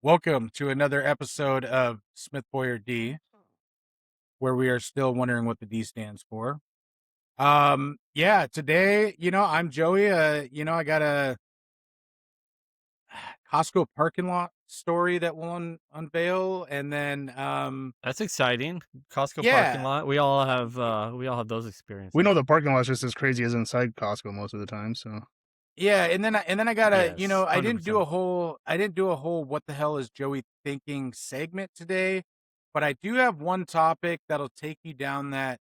Welcome to another episode of Smith Boyer D, where we are still wondering what the D stands for. Yeah, today, I'm Joey. I got a Costco parking lot story that we'll unveil, and then, That's exciting. Costco parking yeah, lot. We all have those We experiences. know the parking lot's just as crazy as inside Costco most of the time. So yeah, and then I gotta, Yes, I didn't do 100%. a whole what the hell is Joey thinking segment today, but I do have one topic that'll take you down that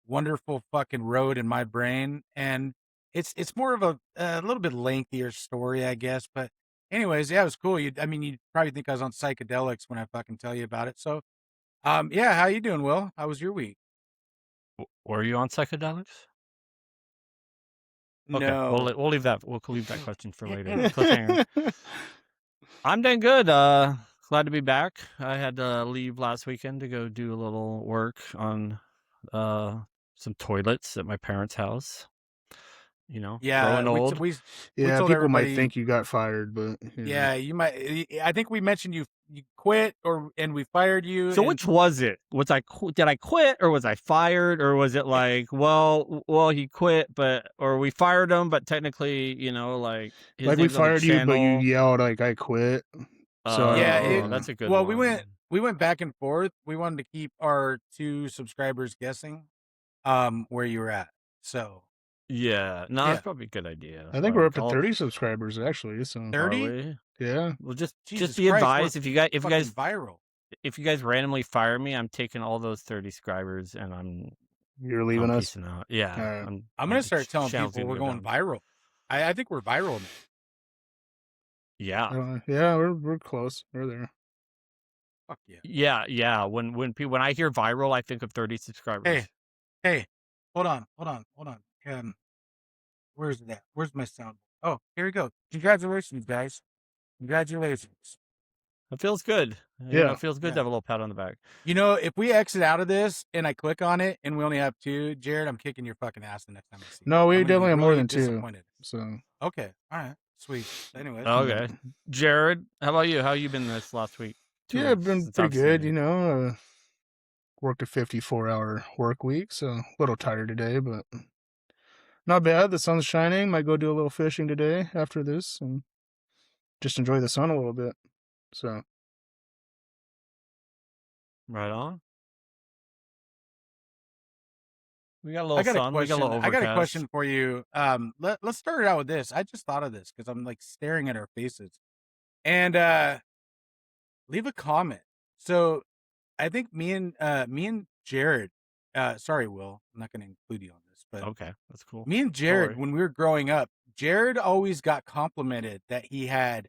wonderful fucking road in my brain, and it's more of a little bit lengthier story, I guess. But anyways, yeah, it was cool. You'd probably think I was on psychedelics when I fucking tell you about it. So, yeah, how you doing, Will? How was your week? Were you on psychedelics? Okay, we'll No. we'll leave that. We'll leave that question for later. Cliffhanger. I'm doing good. Glad to be back. I had to leave last weekend to go do a little work on some toilets at my parents' house. Yeah, Growing old. we yeah, told people might everybody. think you got fired, but Yeah, you might. I think we mentioned you quit, and we fired you, So and which was it? Did I quit or was I fired, or was it like, well he quit, or we fired him, but technically, like his like we name's on the fired you, but you channel. yelled like I quit. So yeah, That's a good well, one. we went back and forth. We wanted to keep our two subscribers guessing where you were at. So, Yeah, no, yeah, that's probably a good idea. I think we're up Like, to 30 subscribers actually. So are 30? we? yeah, Well, just Jesus be Christ, we're advised, if you guys fucking viral. if you guys randomly fire me, I'm taking all those 30 subscribers and you're I'm leaving us. peacing out. Yeah, I'm gonna start telling channel's people gonna we're go going down. viral. I think we're viral now. Yeah. Yeah, we're close. We're there. Fuck yeah. Yeah. When I hear viral, I think of 30 subscribers. Hey, hold on. Where's it at? Where's my sound? Oh, here we go. Congratulations, guys. Congratulations. It feels good. Yeah, It feels good to Yeah. have a little pat on the back. If we exit out of this and I click on it and we only have two, Jared, I'm kicking your fucking ass the next time I see you. no, we I'm gonna be definitely have more really than 2. disappointed. So Okay. All right. Sweet. Anyways. Okay. Jared, how about you? How you been this last week? 2 yeah, weeks been since pretty I've seen good. you. Worked a 54-hour work week, so a little tired today, but not bad. The sun's shining. Might go do a little fishing today after this and just enjoy the sun a little bit. So Right on. We got a little I got a sun. We got a question. little I got a overcast. question for you. Let's start it out with this. I just thought of this because I'm like staring at our faces. And leave a comment. So I think me and Jared, sorry, Will, I'm not gonna include you on this, but Okay, that's cool. me and Jared, when we were growing up, Jared always got complimented that he had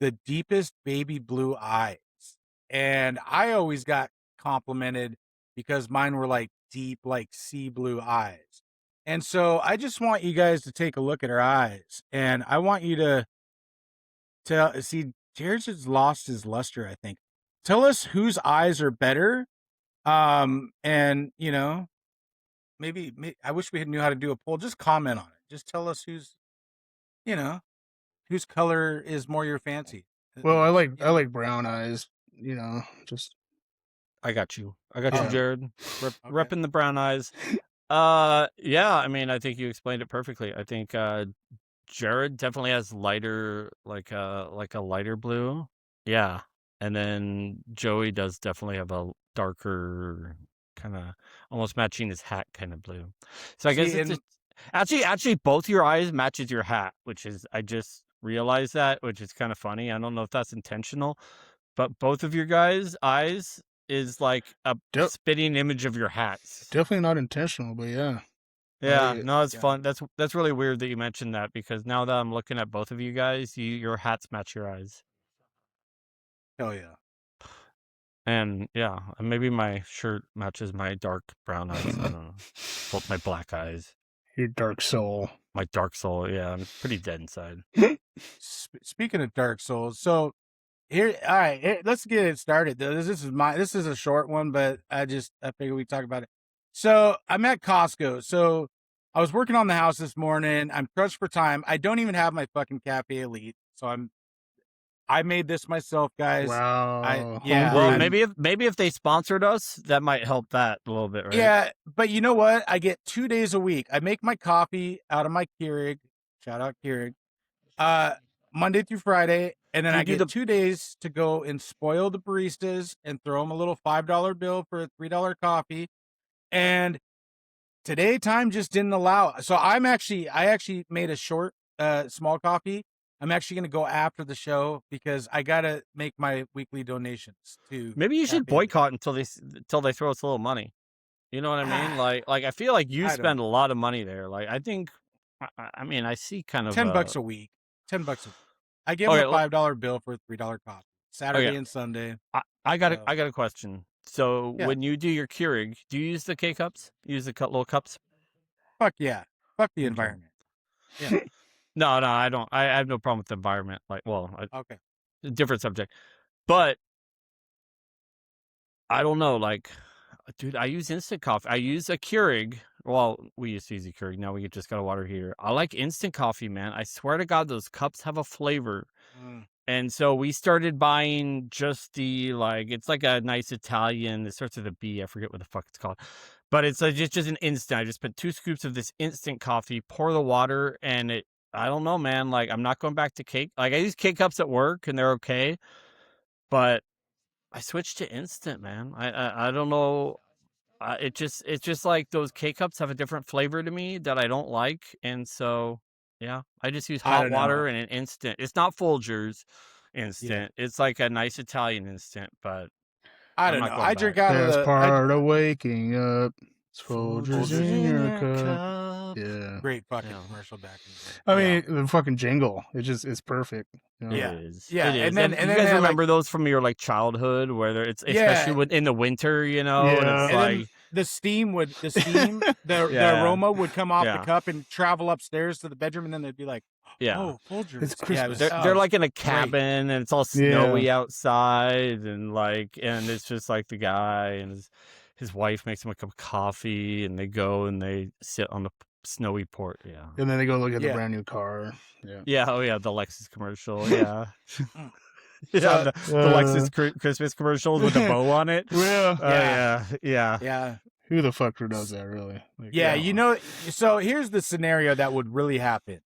the deepest baby blue eyes. And I always got complimented because mine were like deep, like sea blue eyes. And so I just want you guys to take a look at our eyes. And I want you to see Jared's has lost his luster, I think. Tell us whose eyes are better. And maybe I wish we knew how to do a poll. Just comment on it. Just tell us you know, whose color is more your fancy. well, I like brown eyes. Just I got you. I got you, Yeah. Jared. Okay. Repping the brown eyes. Yeah. I mean, I think you explained it perfectly. I think Jared definitely has lighter, like a lighter blue. Yeah, and then Joey does definitely have a darker, kind of almost matching his hat kind of blue. So I guess See, it's and actually both your eyes matches your hat, which is, I just realized that, which is kind of funny. I don't know if that's intentional, but both of your guys' eyes is like a Yep. spitting image of your hats. definitely not intentional, but yeah. Yeah, yeah. no, it's Yeah. fun. That's really weird that you mentioned that, because now that I'm looking at both of you guys, your hats match your eyes. hell yeah. And yeah, maybe my shirt matches my dark brown eyes. I don't know. Both my black eyes. Your dark soul. My dark soul. Yeah, I'm pretty dead inside. Speaking of Dark Souls, so here, all right, let's get it started. This is a short one, but I figured we'd talk about it. So I'm at Costco. So I was working on the house this morning. I'm crushed for time. I don't even have my fucking Cafe Elite, so I made this myself, guys. Wow, Yeah, Well, homebrew. maybe if they sponsored us, that might help that a little bit, right? yeah, but you know what? I get 2 days a week. I make my coffee out of my Keurig. Shout out Keurig. Uh, Monday through Friday, and then Do you I do get the 2 days to go and spoil the baristas and throw them a little $5 bill for a $3 coffee. And today time just didn't allow. So I actually made a short, small coffee. I'm actually going to go after the show because I got to make my weekly donations to maybe you should Cafe Elite. boycott until they throw us a little money. You know what I mean? Like I feel like you I don't spend know. a lot of money there. Like I think, I mean, I see kind of $10 a week. $10 a week. I give them okay. a $5 bill for a $3 coffee. Saturday Okay, and Sunday. I got So, a question. So yeah. when you do your Keurig, do you use the K cups? Use the little cups? Fuck yeah. Fuck the Okay. environment. Yeah. No, I don't. I have no problem with the environment. Like, well, Okay. different subject, but I don't know. Like, dude, I use instant coffee. I use a Keurig. Well, we used to use a Keurig. Now we just got a water heater. I like instant coffee, man. I swear to God, those cups have a flavor. Mm. And so we started buying just the it's like a nice Italian. It starts with a B. I forget what the fuck it's called, but it's like just an instant. I just put 2 scoops of this instant coffee, pour the water, and it. I don't know, man. Like I'm not going back to cake. Like I use K cups at work, and they're okay, but I switched to instant, man. I don't know. It's just like those K cups have a different flavor to me that I don't like, and so yeah, I just use I hot don't know. water and an instant. It's not Folgers Yeah. instant. It's like a nice Italian instant, but I I'm don't not know. going I drink back. out of Best the. part of waking up. It's Folgers Folgers in in your cup. Yeah. Great fucking Yeah. commercial back in the day. I Yeah. mean, the fucking jingle. It's perfect. You know? It Yeah. is. Yeah, It is. and then you they guys had, like- remember those from your childhood, where it's especially Yeah. in the winter, you know, and Yeah. it's And then like the steam, the Yeah. aroma would come off Yeah. the cup and travel upstairs to the bedroom, and then they'd be like, yeah. "Oh, Folgers." It's Yeah, it was, Christmas. They're it was like in a great. cabin and it's all snowy outside and it's just like the guy and his wife makes him a cup of coffee and they go and they sit on the snowy port. Yeah. And then they go look at the Yeah. brand new car. Yeah. Yeah. Oh yeah. The Lexus commercial. Yeah. Mm. Yeah. So- the Lexus Christmas commercials with the bow on it. Yeah. Yeah. Yeah. Yeah. Who the fuck does that really? Like, Yeah, you know, so here's the scenario that would really happen.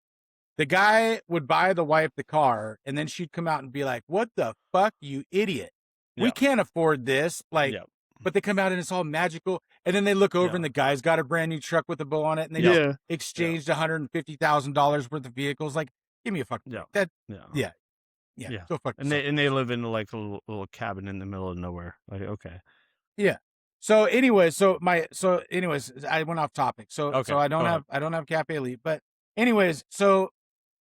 The guy would buy the wife the car, and then she'd come out and be like, "What the fuck, you idiot? We Yeah. can't afford this." Like, Yeah. but they come out and it's all magical. And then they look over Yeah. and the guy's got a brand new truck with a bow on it, and they Yeah. just exchanged $150,000 worth of vehicles. Like, give me a fucking Yeah. that. Yeah. Yeah. Yeah. Go fuck And yourself. they live in a little cabin in the middle of nowhere. Like, okay. So anyways, I went off topic. So Okay, I go don't have Cafe Elite, but anyways, so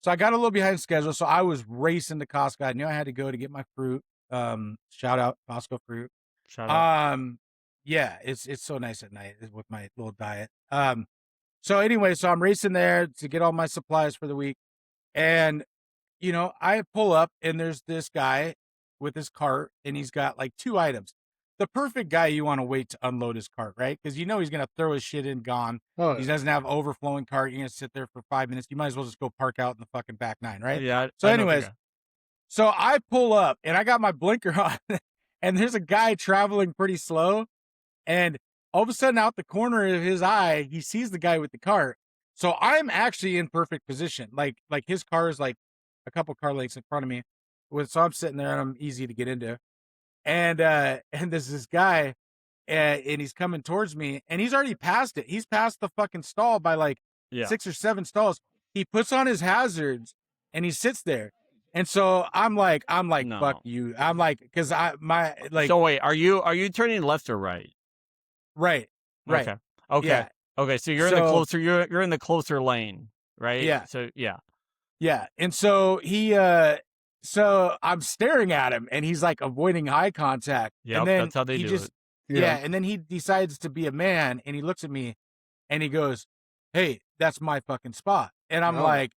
I got a little behind schedule. So I was racing to Costco. I knew I had to go to get my fruit. Shout out Costco fruit. Shout out. Yeah, it's so nice at night with my little diet. So anyway, so I'm racing there to get all my supplies for the week. And you know, I pull up and there's this guy with his cart and he's got like 2 items. The perfect guy you want to wait to unload his cart, right? Because you know he's gonna throw his shit in, gone. Oh, He doesn't have overflowing cart. You're gonna sit there for 5 minutes. You might as well just go park out in the fucking back 9, right? Yeah. So I know the anyways, guy. so I pull up and I got my blinker on, and there's a guy traveling pretty slow, and all of a sudden out the corner of his eye, he sees the guy with the cart. So I'm actually in perfect position. Like his car is like a couple car lengths in front of me. So I'm sitting there and I'm easy to get into. And there's this guy and he's coming towards me and he's already passed it. He's passed the fucking stall by like Yeah. 6 or 7 stalls. He puts on his hazards and he sits there. And so I'm like, No. fuck you. I'm like, cause So wait, are you turning left or right? right. Okay. Okay. Yeah. Okay. So you're in the So- closer. You're in the closer lane, right? Yeah. So yeah. Yeah. And so so I'm staring at him and he's like avoiding eye contact. Yep, And then that's how they he do just, it. yeah. And then he decides to be a man and he looks at me and he goes, "Hey, that's my fucking spot." And I'm Oh. like,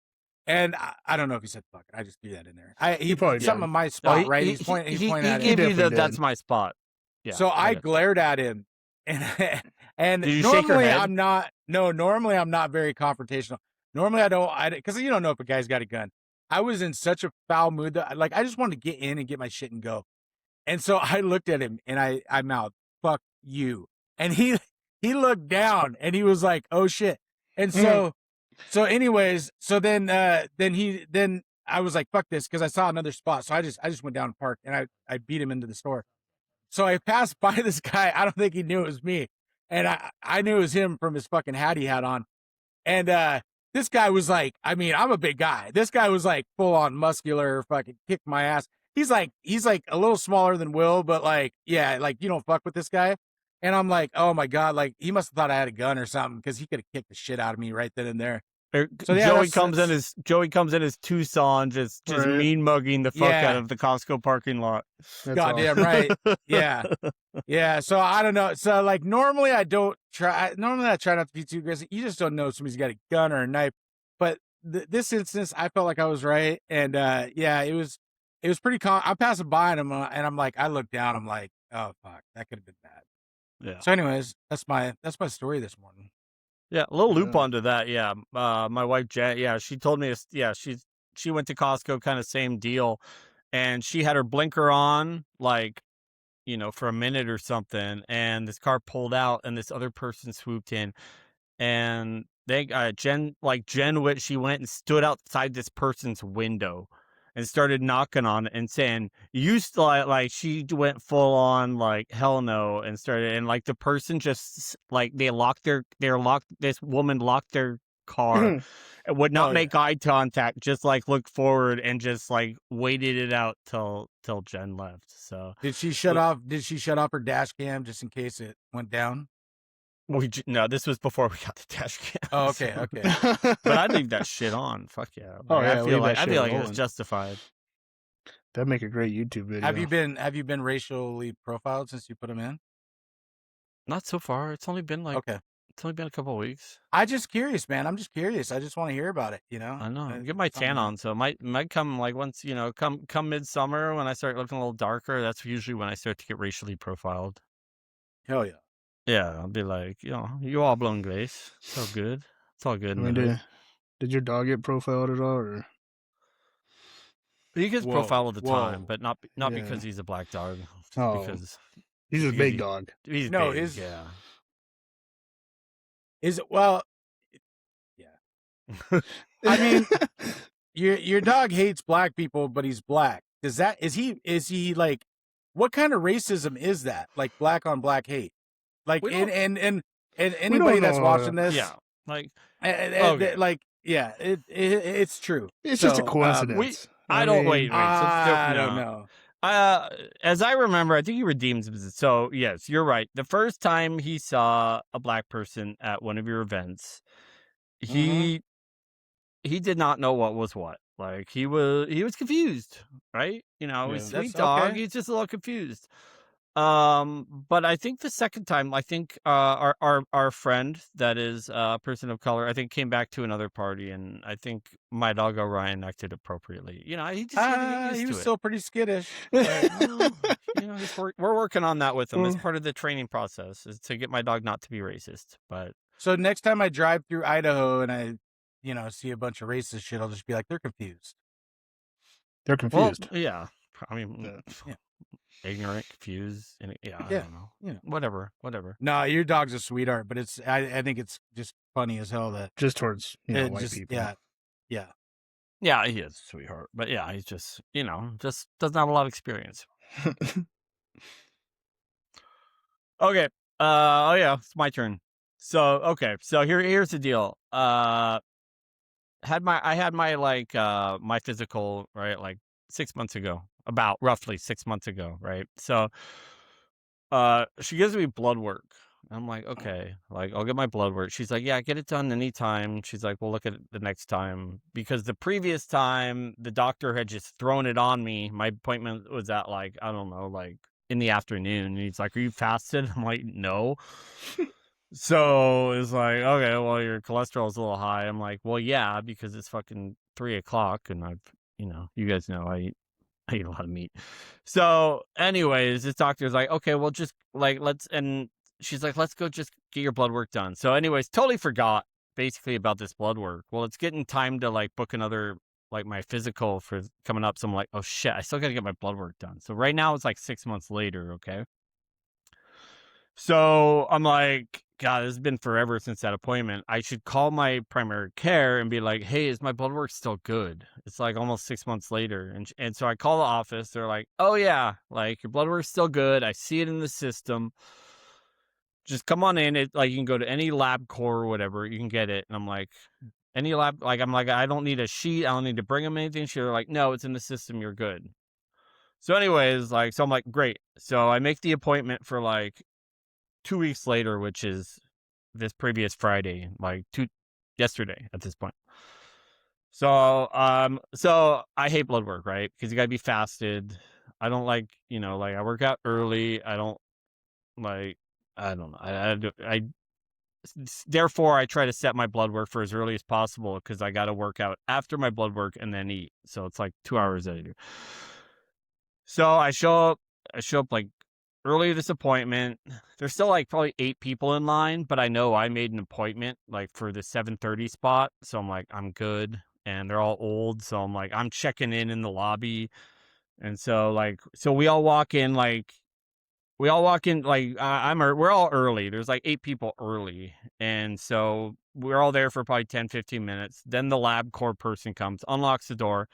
and I don't know if he said fuck. I just threw that in there. He probably something did. on my spot, right? He, He's pointing. He's he pointing at it. gave you definitely the did. that's my spot. Yeah. So I get it. glared at him, and Did you shake your normally head? I'm not. No, normally I'm not very confrontational. Normally I don't. Because you don't know if a guy's got a gun. I was in such a foul mood that like I just wanted to get in and get my shit and go. And so I looked at him and I mouthed, "Fuck you." And he looked down and he was like, "Oh shit." And so anyways, so then I was like, "Fuck this," because I saw another spot. So I just went down and parked and I beat him into the store. So I passed by this guy. I don't think he knew it was me. And I knew it was him from his fucking hat he had on. And this guy was like, I mean, I'm a big guy. This guy was like full on muscular, fucking kicked my ass. He's like a little smaller than Will, but like, yeah, like you don't fuck with this guy. And I'm like, oh my God, like he must have thought I had a gun or something because he could have kicked the shit out of me right then and there. So yeah, Joey comes in his Tucson, just Right. mean mugging the fuck Yeah. out of the Costco parking lot. That's goddamn awesome. right. Yeah. Yeah. So I don't know. So like normally I try not to be too aggressive. You just don't know if somebody's got a gun or a knife. But this instance, I felt like I was right. And yeah, it was pretty calm. I'm passing by him and I'm like, I look down, I'm like, oh fuck, that could have been bad. Yeah. So anyways, that's my story this morning. Yeah, a little loop Yeah. onto that. Yeah, my wife Jen. Yeah, she told me. Yeah, she went to Costco, kind of same deal, and she had her blinker on, like, for a minute or something, and this car pulled out, and this other person swooped in, and Jen she went and stood outside this person's window and started knocking on it and saying, "You like," she went full on like hell no and started, and like the person just like this woman locked their car and would not Oh, make eye contact, just like look forward and just like waited it out till Jen left. So Did she shut off her dash cam just in case it went down? no, this was before we got the dash cam. Oh, okay, so. okay. But I'd leave that shit on. Fuck yeah. Oh, Like, yeah, I feel leave that like shit it was rolling. justified. That'd make a great YouTube video. Have you been racially profiled since you put them in? Not so far. It's only been Okay. it's only been a couple of weeks. I'm just curious, man. I'm just curious. I just want to hear about it, you know? I know. Uh, Get my something tan like- on, so it might come like once, come midsummer when I start looking a little darker. That's usually when I start to get racially profiled. Hell yeah. Yeah, I'll be like, you all blown glaze. It's all good. It's all good. I mean, did your dog get profiled at all, or? He gets Whoa, profiled all the time, whoa. but not Yeah. because he's a black dog. Just Oh. because He's a because big dog. he's No, big. his- Yeah. Is it well? Yeah. I mean, your dog hates black people, but he's black. Is he like? What kind of racism is that? Like black on black hate? Like We and don't- anybody that's know. watching this, yeah. Like okay. Like yeah, it's true. It's just a So, coincidence. I don't mean, wait. I don't no. know. As I remember, I think he redeems. So yes, you're right. The first time he saw a black person at one of your events, he did not know what was what. Like he was confused, right? He's Yeah. a sweet That's dog. okay. He's just a little confused. But I think the second time, I think our friend that is a person of color, I think came back to another party, and I think my dog Orion acted appropriately. He just had to get used He to was it. still pretty skittish. We're working on that with him. It's Mm. part of the training process, is to get my dog not to be racist. But So next time I drive through Idaho and I, see a bunch of racist shit, I'll just be like, they're confused. They're confused. well, yeah, I mean, Yeah. ignorant, confused, and I Yeah, don't know. yeah. Whatever. No, your dog's a sweetheart, but I think it's just funny as hell that Just towards it white just people. yeah. Yeah, he is a sweetheart, but yeah, he's just just doesn't have a lot of experience. Okay. Oh yeah, it's my turn. So okay, so here's the deal. I had my like my physical, right, like 6 months ago, about roughly 6 months ago, right? So she gives me blood work. I'm like, okay, like I'll get my blood work. She's like, yeah, get it done anytime. She's like, we'll look at it the next time, because the previous time the doctor had just thrown it on me. My appointment was at like, I don't know, like in the afternoon. And he's like, are you fasted? I'm like, no. So it's like, okay, well, your cholesterol's a little high. I'm like, well, yeah, because it's fucking 3:00 and I've, you guys know I eat a lot of meat. So anyways, this doctor's like, okay, well, just like, and she's like, let's go just get your blood work done. So anyways, totally forgot basically about this blood work. Well, it's getting time to like book another my physical for coming up. So I'm like, oh shit, I still got to get my blood work done. So right now it's like 6 months later. Okay. So I'm like, God, this has been forever since that appointment. I should call my primary care and be like, hey, is my blood work still good? It's like almost 6 months later. And so I call the office. They're like, oh, yeah, like your blood work's still good. I see it in the system. Just come on in. It like you can go to any lab core or whatever. You can get it. And I'm like, any lab, like, I'm like, I don't need a sheet. I don't need to bring them anything. They're like, no, it's in the system. You're good. So, anyways, like, so I'm like, great. So I make the appointment for like 2 weeks later, which is this previous Friday, like yesterday at this point. So I hate blood work, right? Because you gotta be fasted. I don't like, like I work out early. I don't like, I don't know. Therefore I try to set my blood work for as early as possible because I got to work out after my blood work and then eat. So it's like 2 hours that I do. So I show up like early this appointment. There's still like probably 8 people in line, but I know I made an appointment like for the 7:30 spot. So I'm like, I'm good. And they're all old. So I'm like, I'm checking in the lobby. And so we all walk in like, we're all early. There's like 8 people early. And so we're all there for probably 10, 15 minutes. Then the lab core person comes, unlocks the door.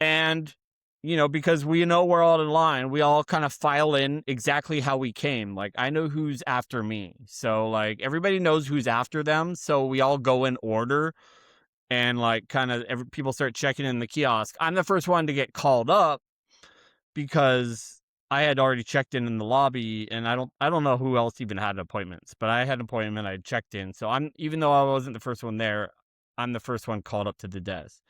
And because we know we're all in line, we all kind of file in exactly how we came. Like, I know who's after me. So, like, everybody knows who's after them. So we all go in order and, like, kind of people start checking in the kiosk. I'm the first one to get called up because I had already checked in the lobby, and I don't know who else even had appointments, but I had an appointment. I checked in. So even though I wasn't the first one there, I'm the first one called up to the desk.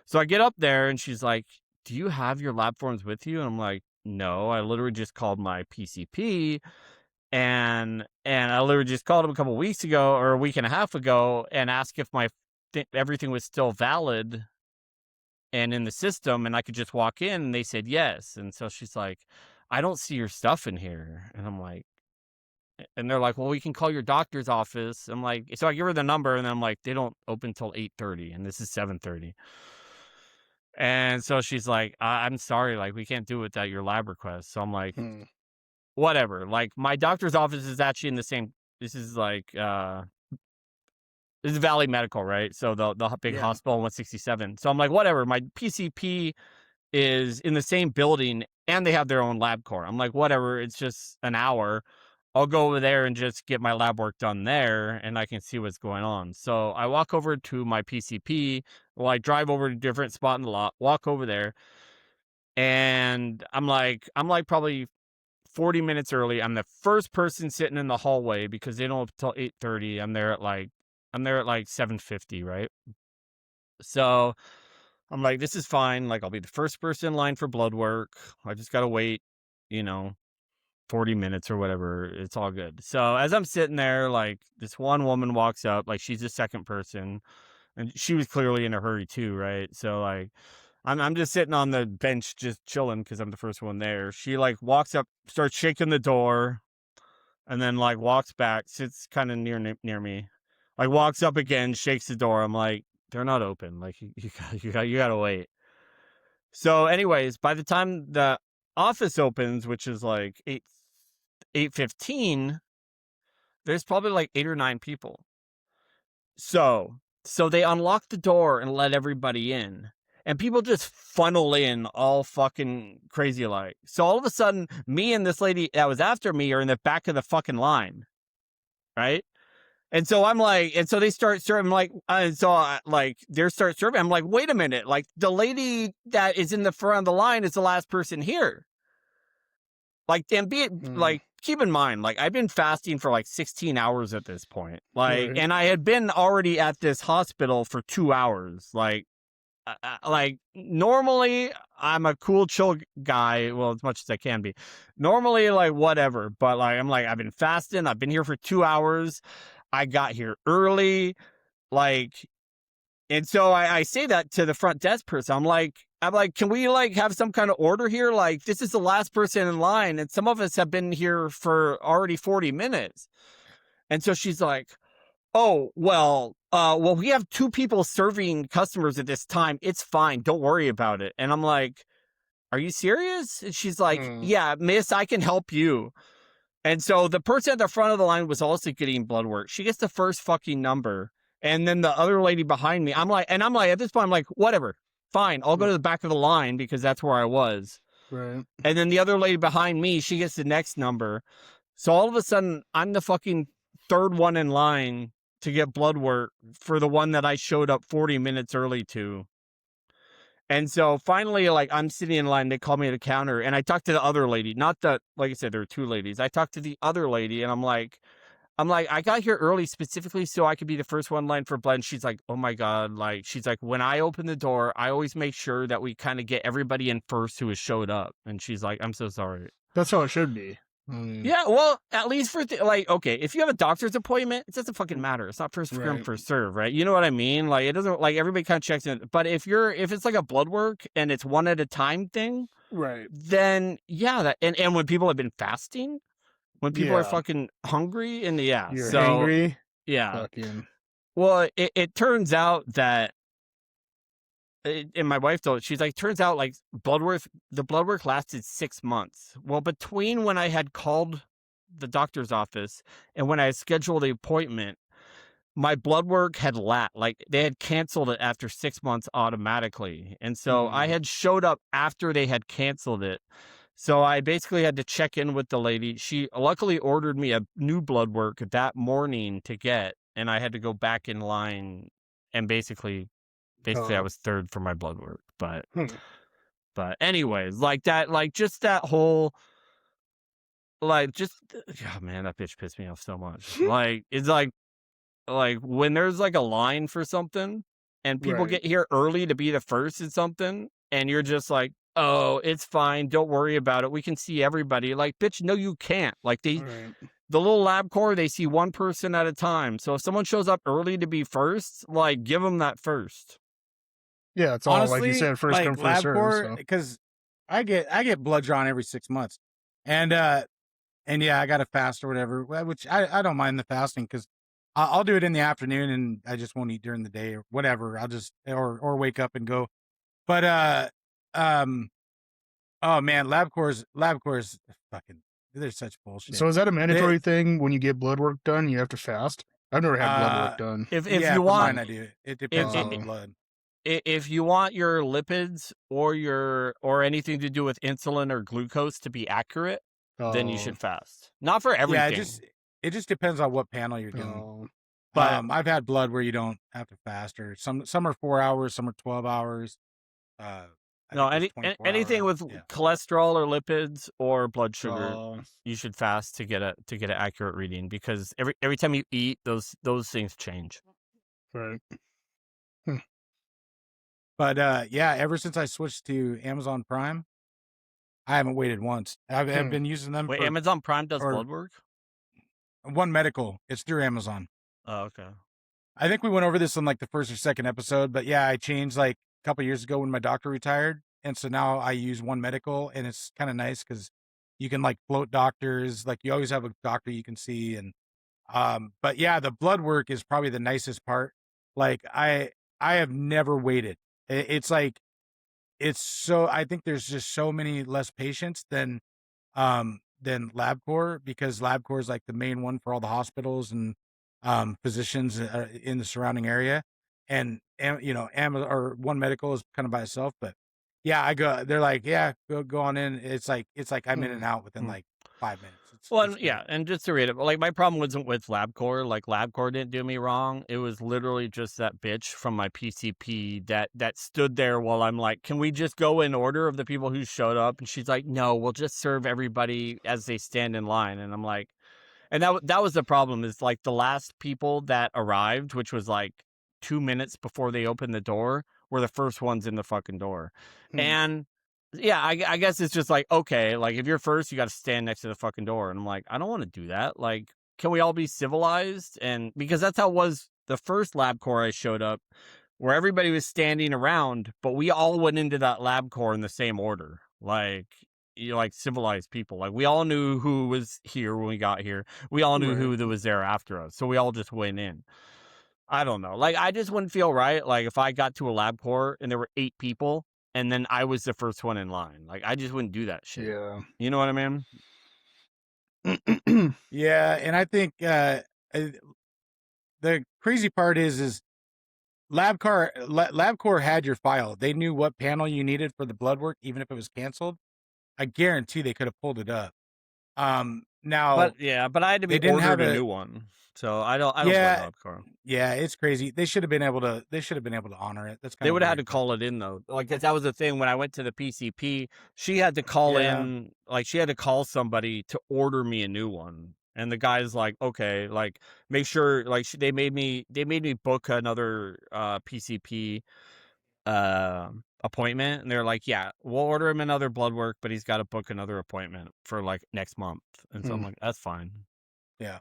So I get up there and she's like, do you have your lab forms with you? And I'm like, no, I literally just called my PCP and I literally just called him a couple weeks ago or a week and a half ago and asked if everything was still valid and in the system and I could just walk in, and they said yes. And so she's like, I don't see your stuff in here. And I'm like, and they're like, well, we can call your doctor's office. I'm like, so I give her the number and then I'm like, they don't open till 8:30 and this is 7:30. And so she's like, I'm sorry, like, we can't do it without your lab request. So I'm like, whatever. Like, my doctor's office is actually in the same, this is like, this is Valley Medical, right? So the big hospital in 167. So I'm like, whatever. My PCP is in the same building and they have their own lab core. I'm like, whatever. It's just an hour. I'll go over there and just get my lab work done there and I can see what's going on. So I walk over to my PCP. Well, I drive over to a different spot in the lot, walk over there. And I'm like probably 40 minutes early. I'm the first person sitting in the hallway because they don't open till 8:30. I'm there at like 7:50, right? So I'm like, this is fine. Like, I'll be the first person in line for blood work. I just got to wait, 40 minutes or whatever. It's all good. So as I'm sitting there, like, this one woman walks up, like, she's the second person and she was clearly in a hurry too, right? So, like, I'm just sitting on the bench just chilling because I'm the first one there. She, like, walks up, starts shaking the door, and then, like, walks back, sits kind of near me, like, walks up again, shakes the door. I'm like, they're not open. Like, you gotta wait. So anyways, by the time the office opens, which is like 8:15, there's probably like 8 or 9 people. So they unlock the door and let everybody in. And people just funnel in all fucking crazy like. So all of a sudden, me and this lady that was after me are in the back of the fucking line. Right? And so I'm like, and so they start serving, like, like, they start serving. I'm like, wait a minute. Like, the lady that is in the front of the line is the last person here. Like, and like, keep in mind, like, I've been fasting for like 16 hours at this point. Like, Right. and I had been already at this hospital for 2 hours. Like, normally I'm a cool, chill guy. Well, as much as I can be. Normally, like, whatever. But, like, I'm like, I've been fasting. I've been here for 2 hours. I got here early. Like, and so I say that to the front desk person. I'm like, can we, like, have some kind of order here? Like, this is the last person in line. And some of us have been here for already 40 minutes. And so she's like, oh, well, well, we have 2 people serving customers at this time. It's fine. Don't worry about it. And I'm like, are you serious? And she's like, Hmm. yeah, miss, I can help you. And so the person at the front of the line was also getting blood work. She gets the first fucking number. And then the other lady behind me, I'm like, at this point, I'm like, whatever, fine. I'll go to the back of the line because that's where I was. Right. And then the other lady behind me, she gets the next number. So all of a sudden, I'm the fucking third one in line to get blood work for the one that I showed up 40 minutes early to. And so finally, like, I'm sitting in line, they call me to the counter, and I talked to the other lady. Not the, like I said, there were 2 ladies. I talked to the other lady, and I'm like, I got here early specifically so I could be the first one in line for blood. And she's like, oh my God. Like, she's like, when I open the door, I always make sure that we kind of get everybody in first who has showed up. And she's like, I'm so sorry. That's how it should be. Yeah, well, at least for like, okay, if you have a doctor's appointment, it doesn't fucking matter. It's not first come, Right. first serve, right? You know what I mean? Like, it doesn't, like, everybody kind of checks in. But if it's like a blood work and it's one at a time thing, Right. then yeah, and when people have been fasting, when people are Yeah. fucking hungry, and yeah, You're so hangry. yeah. Fucking. Well, it turns out that, and my wife told, she's like, turns out like the blood work lasted 6 months. Well, between when I had called the doctor's office and when I scheduled the appointment, my blood work had like they had canceled it after 6 months automatically. And so I had showed up after they had canceled it. So I basically had to check in with the lady. She luckily ordered me a new blood work that morning to get, and I had to go back in line, and basically I was third for my blood work. But anyways, like that, like just that whole, like, just, oh man, that bitch pissed me off so much. Like, it's like when there's like a line for something and people Right. get here early to be the first in something, and you're just like, oh, it's fine, don't worry about it, we can see everybody. Like, bitch, no, you can't. Like, Right. the little LabCorp, they see one person at a time. So if someone shows up early to be first, like, give them that first. Yeah, it's all like you Honestly, said, first come, like first serve. LabCorp, So. because I get blood drawn every 6 months, and yeah, I got to fast or whatever, which I don't mind the fasting because I'll do it in the afternoon and I just won't eat during the day or whatever. I'll just or wake up and go. But um, oh man, LabCorp's fucking, they're such bullshit. So is that a mandatory thing when you get blood work done? You have to fast. I've never had blood work done. If Yeah, you for want, mine I do. It depends on the if- blood. if you want your lipids or anything to do with insulin or glucose to be accurate, then you should fast. Not for everything. Yeah, it just depends on what panel you're doing. Oh. But I've had blood where you don't have to fast, or some are 4 hours, some are 12 hours. I no, think there's 24 anything hour. with Yeah. cholesterol or lipids or blood sugar, Oh. you should fast to get an accurate reading, because every time you eat, those things change. Right. But yeah, ever since I switched to Amazon Prime, I haven't waited once. I've been using them Wait, for Amazon Prime does or- blood work? One Medical. It's through Amazon. Oh, okay. I think we went over this on like the first or second episode, but yeah, I changed like a couple years ago when my doctor retired, and so now I use One Medical, and it's kind of nice because you can like float doctors. Like, you always have a doctor you can see, and but yeah, the blood work is probably the nicest part. Like, I have never waited. It's like, it's so, I think there's just so many less patients than LabCorp, because LabCorp is like the main one for all the hospitals and physicians in the surrounding area, and you know, Amazon or One Medical is kind of by itself. But yeah, I go. They're like, yeah, go on in. It's like I'm in and out within like 5 minutes. Well, yeah, and just to read it, like, my problem wasn't with LabCorp. Like, LabCorp didn't do me wrong. It was literally just that bitch from my PCP that stood there while I'm like, can we just go in order of the people who showed up? And she's like, no, we'll just serve everybody as they stand in line. And I'm like, and that was the problem, is like the last people that arrived, which was like 2 minutes before they opened the door, were the first ones in the fucking door. And yeah, I guess it's just like, okay, like, if you're first, you got to stand next to the fucking door. And I'm like, I don't want to do that. Like, can we all be civilized? And because that's how it was the first LabCorp I showed up, where everybody was standing around, but we all went into that LabCorp in the same order. Like, you know, like civilized people. Like, we all knew who was here when we got here. We all knew who that was there after us. So we all just went in. I don't know. Like, I just wouldn't feel right. Like, if I got to a LabCorp and there were 8 people and then I was the first one in line. Like, I just wouldn't do that shit. Yeah. You know what I mean? Yeah, and I think uh, the crazy part is LabCorp had your file. They knew what panel you needed for the blood work, even if it was canceled. I guarantee they could have pulled it up. Now But yeah, but I had to they be didn't have ordered a a new one. So I don't blame yeah, LabCorp. yeah, it's crazy. They should have been able to. They should have been able to honor it. That's kind They of would have had weird, to but call it in though. Like, 'cause that was the thing when I went to the PCP, she had to call yeah. in, like she had to call somebody to order me a new one. And the guy's like, "Okay, like make sure like they made me book another PCP appointment." And they're like, "Yeah, we'll order him another blood work, but he's got to book another appointment for like next month." And so I'm Hmm. like, "That's fine." Yeah.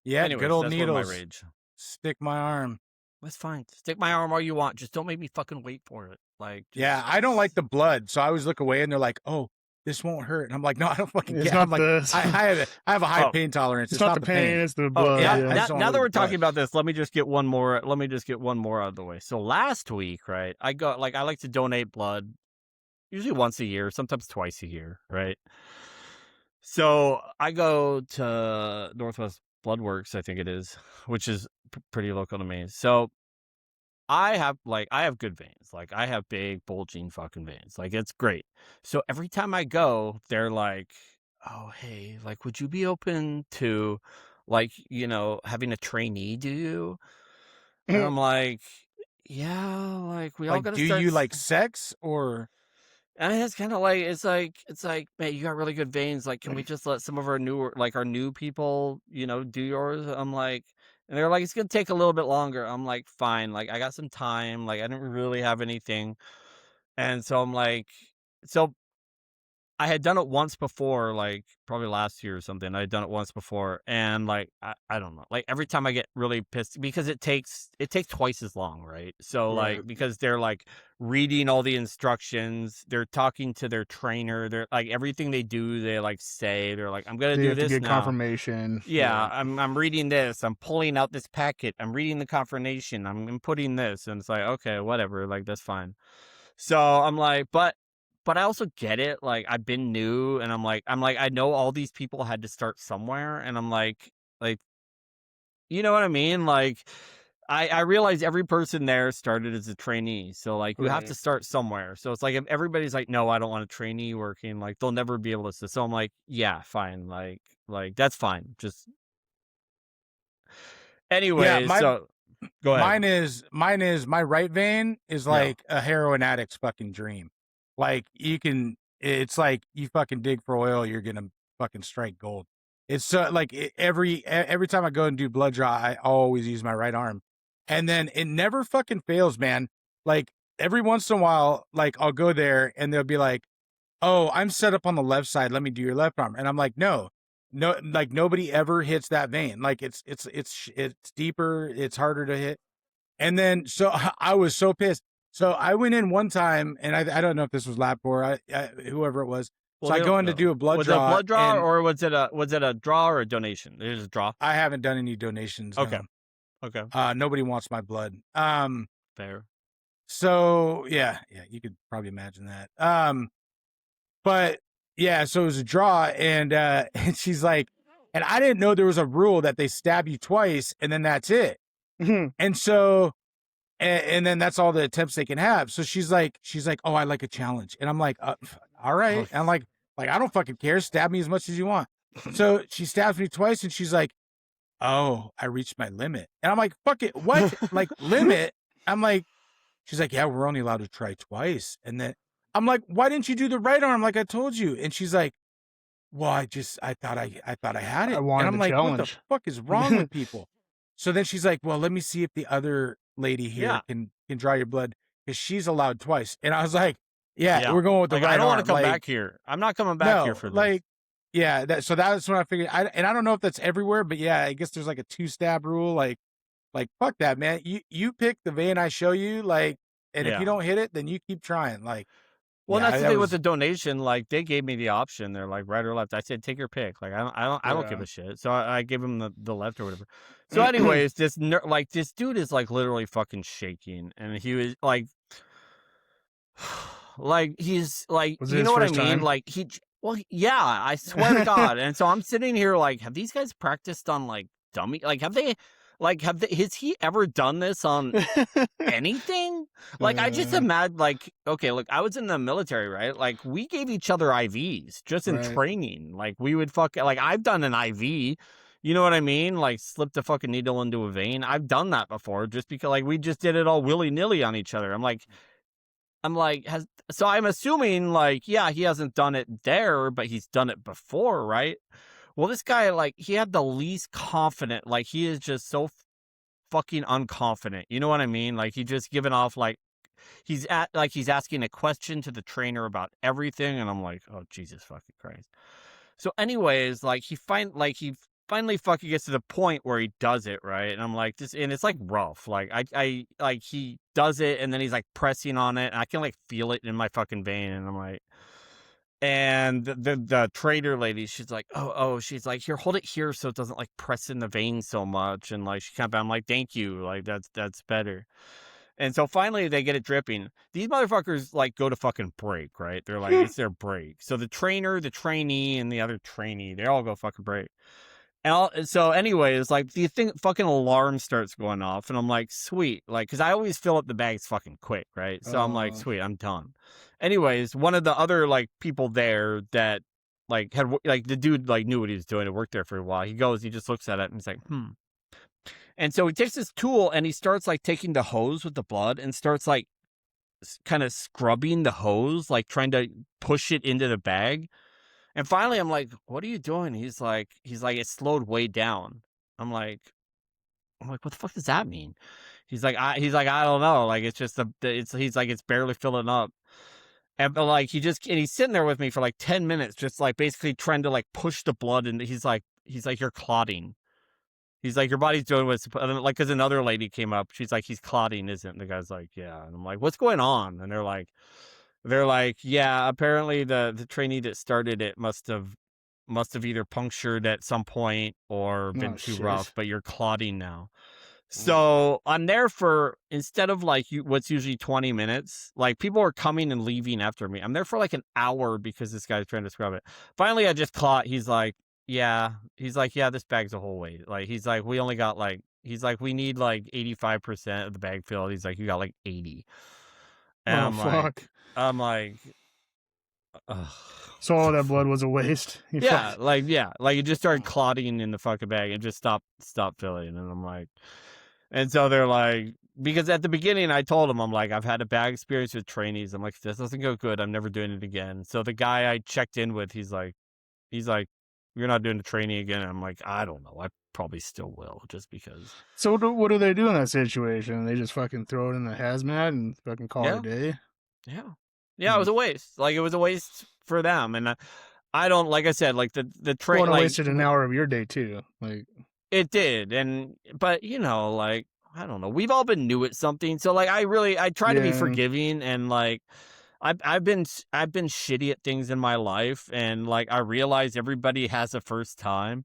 Yeah, good Anyways, old that's where my needles. rage. Stick my arm. That's fine. Stick my arm all you want. Just don't make me fucking wait for it. Like, Yeah, just I don't like the blood, so I always look away and they're like, "Oh, this won't hurt." And I'm like, "No, I don't fucking It's care." I'm not like, the I have a high oh, pain tolerance. it's It's not not the the pain, pain. it's the oh, blood. Yeah, Yeah. I now, just don't now want to that look we're at the talking blood. about this, let me just get one more. Let me just get one more out of the way. So last week, right? I like to donate blood usually once a year, sometimes twice a year, right? So I go to Northwest Blood Works, I think it is, which is pretty local to me. So I have good veins. Like I have big bulging fucking veins. Like it's great. So every time I go, they're like, "Oh, hey, like would you be open to like, having a trainee do you?" And I'm like, "Yeah, like we all Like, got to do start." you like sex or And it's kind of like it's like, "Man, you got really good veins. Like, can we just let some of our new people, do yours?" I'm like, and they're like, "It's gonna take a little bit longer." I'm like, "Fine. Like, I got some time. Like, I didn't really have anything." And so I'm like, so I had done it once before, like probably last year or something. I had done it once before, and like I don't know, like every time I get really pissed because it takes twice as long, right? So Right. like because they're like reading all the instructions, they're talking to their trainer, they're like everything they do, they like say they're like, "I'm gonna They do have to this get now." confirmation. Yeah, Yeah. I'm reading this, I'm pulling out this packet, I'm reading the confirmation, I'm inputting this, and it's like, okay, whatever, like that's fine. So I'm like, but I also get it. Like I've been new, and I'm like, I know all these people had to start somewhere, and I'm like, you know what I mean? Like, I realize every person there started as a trainee, so like you have to Right. start somewhere. So it's like if everybody's like, no, I don't want a trainee working, like they'll never be able to. So I'm like, yeah, fine, like that's fine. Just yeah, anyway. So go ahead. mine is my right vein is Yeah. like a heroin addict's fucking dream. Like it's like you fucking dig for oil, you're gonna fucking strike gold. It's so like every time I go and do blood draw, I always use my right arm, and then it never fucking fails, man. Like every once in a while, like I'll go there and they'll be like, "Oh, I'm set up on the left side. Let me do your left arm." And I'm like, "No, no, like nobody ever hits that vein. Like it's deeper. It's harder to hit." And then so I was so pissed. So I went in one time, and I don't know if this was LabCorp, whoever it was. Well, So I they go don't in to know. do a blood Was it a draw, blood draw and or was it a draw or a donation? It was a draw. I haven't done any donations. Okay. No, Okay. nobody wants my blood. Fair. So yeah, you could probably imagine that. But yeah, so it was a draw, and and she's like, and I didn't know there was a rule that they stab you twice, and then that's it. And so and then that's all the attempts they can have. So she's like, "Oh, I like a challenge," and I'm like, "All Oh, right." And I'm like I don't fucking care. Stab me as much as you want. So she stabs me twice, and she's like, "Oh, I reached my limit," and I'm like, "Fuck it, what? Like limit?" I'm like, she's like, "Yeah, we're only allowed to try twice," and then I'm like, "Why didn't you do the right arm like I told you?" And she's like, "Well, I thought I had I it," and wanted I'm the like, "What the challenge. fuck is wrong with people?" So then she's like, "Well, let me see if the other lady here yeah. can draw your blood because she's allowed twice." And I was like, "Yeah, Yeah. we're going with the Like, I right don't wanna arm." come Like, back here. I'm not coming back here no, for this. like, yeah. That's when I figured. I don't know if that's everywhere, but yeah, I guess there's like a 2 stab rule. Like fuck that, man. You pick the vein I show you, like, and if you Yeah. don't hit it, then you keep trying. Like, Well, Yeah, that's the that thing with the was donation. Like they gave me the option. They're like right or left. I said take your pick. Like I don't give Yeah. a shit. So I gave him the left or whatever. So, anyways, like this dude is like literally fucking shaking, and he was like he's like, Was it you his know what I first mean? time? Like well, yeah, I swear to God. And so I'm sitting here like, have these guys practiced on like dummy? Like has he ever done this on anything? Like, I just uh, imagine, like, okay, look, I was in the military, right? Like, we gave each other IVs just in right. training. Like, we would like, I've done an IV. You know what I mean? Like, slipped a fucking needle into a vein. I've done that before just because, like, we just did it all willy nilly on each other. So I'm assuming, like, yeah, he hasn't done it there, but he's done it before, right? Well, this guy, like, he had the least confident, like, he is just so fucking unconfident. You know what I mean? Like, he just giving off, like, he's asking a question to the trainer about everything, and I'm like, oh Jesus fucking Christ. So, anyways, like he finally fucking gets to the point where he does it right, and I'm like, this, and it's like rough. Like I like he does it, and then he's like pressing on it, and I can like feel it in my fucking vein, and I'm like. And the trader lady, she's like, she's like, here, hold it here so it doesn't like press in the vein so much. And like, I'm like, thank you. Like, that's better. And so finally they get it dripping. These motherfuckers like go to fucking break, right? They're like, it's their break. So the trainer, the trainee, and the other trainee, they all go fucking break. So anyways, like the thing fucking alarm starts going off, and I'm like, sweet. Like, cause I always fill up the bags fucking quick, right? So I'm like, uh, sweet, I'm done. Anyways, one of the other like people there that like had like the dude like knew what he was doing and worked there for a while. He goes, he just looks at it and he's like, hmm. And so he takes his tool and he starts like taking the hose with the blood and starts like kind of scrubbing the hose, like trying to push it into the bag. And finally I'm like, what are you doing? He's like, it slowed way down. I'm like, what the fuck does that mean? He's like, I don't know. Like, it's just he's like, it's barely filling up. And but like, and he's sitting there with me for like 10 minutes, just like basically trying to like push the blood. And he's like, you're clotting. He's like, your body's doing what's like, cause another lady came up. She's like, he's clotting, isn't? And the guy's like, yeah. And I'm like, what's going on? And they're like, yeah, apparently the trainee that started it must have either punctured at some point or been oh too rough, shit. but you're clotting now. Mm. So I'm there for, instead of like what's usually 20 minutes, like people are coming and leaving after me. I'm there for like an hour because this guy's trying to scrub it. Finally, I just caught. He's like, yeah, this bag's a whole weight. Like, he's like, we need like 85% of the bag filled. He's like, you got like 80. And Oh I'm like, fuck. I'm like, ugh. So all that blood was a waste. You Yeah, fuck. like it just started clotting in the fucking bag and just stopped filling. And I'm like, and so they're like, because at the beginning I told them, I'm like, I've had a bad experience with trainees. I'm like, if this doesn't go good, I'm never doing it again. So the guy I checked in with, he's like, you're not doing the trainee again. And I'm like, I don't know. I probably still will, just because. So what do they do in that situation? They just fucking throw it in the hazmat and fucking call it a Yeah, day. yeah, yeah. It Hmm. was a waste. Like, it was a waste for them. And I don't, like I said, like the Well, train, and it like wasted an hour of your day too. Like, it did. But like, I don't know. We've all been new at something. So like, I try to be yeah, forgiving, and like, I've been shitty at things in my life, and like, I realize everybody has a first time.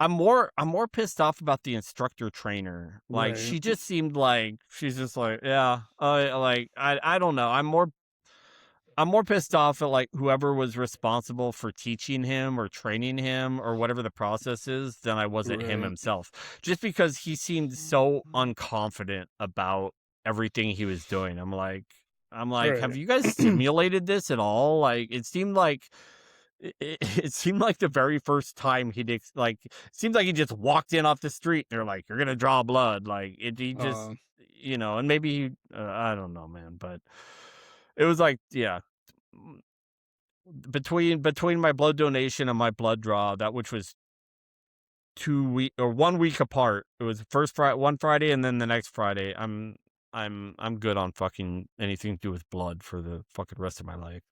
I'm more pissed off about the instructor trainer. Like, right, she just seemed like she's just like, yeah, like, I don't know. I'm more pissed off at like whoever was responsible for teaching him or training him or whatever the process is than I was at him right, himself. Just because he seemed so unconfident about everything he was doing. I'm like, have right. you guys simulated this at all? Like, it seemed like the very first time it seems like he just walked in off the street. They're like, you're gonna draw blood. Like, he just, Uh, and maybe I don't know, man, but it was like, yeah, between my blood donation and my blood draw, that which was 2 week or 1 week apart. It was first Friday, one Friday, and then the next Friday. I'm good on fucking anything to do with blood for the fucking rest of my life.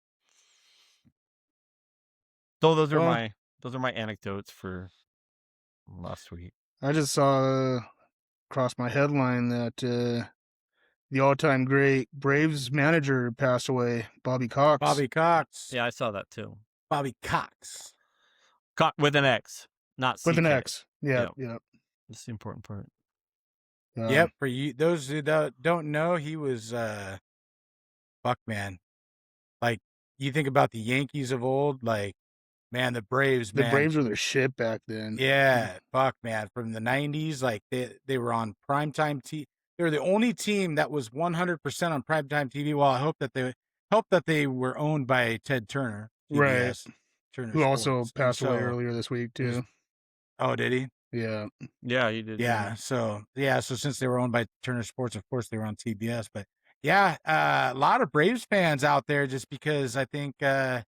So well, those are my anecdotes for last week. I just saw across my headline that the all-time great Braves manager passed away, Bobby Cox. Bobby Cox. Yeah, I saw that too. Bobby Cox. With an X, not CK. With an X. Yeah, Yep. yeah. That's the important part. Yep. For you, those who don't know, he was fuck man. Like you think about the Yankees of old, like man, the Braves, The man. Braves were the shit back then. Yeah, fuck man. From the 90s, like they were on primetime TV. They were the only team that was 100% on primetime TV. Well, I hope that they were owned by Ted Turner, Right. TBS, Turner Who Sports. also And passed away so earlier this week too. oh, did he? Yeah. Yeah, you did. Yeah. So since they were owned by Turner Sports, of course they were on TBS. But yeah, a lot of Braves fans out there just because I think it's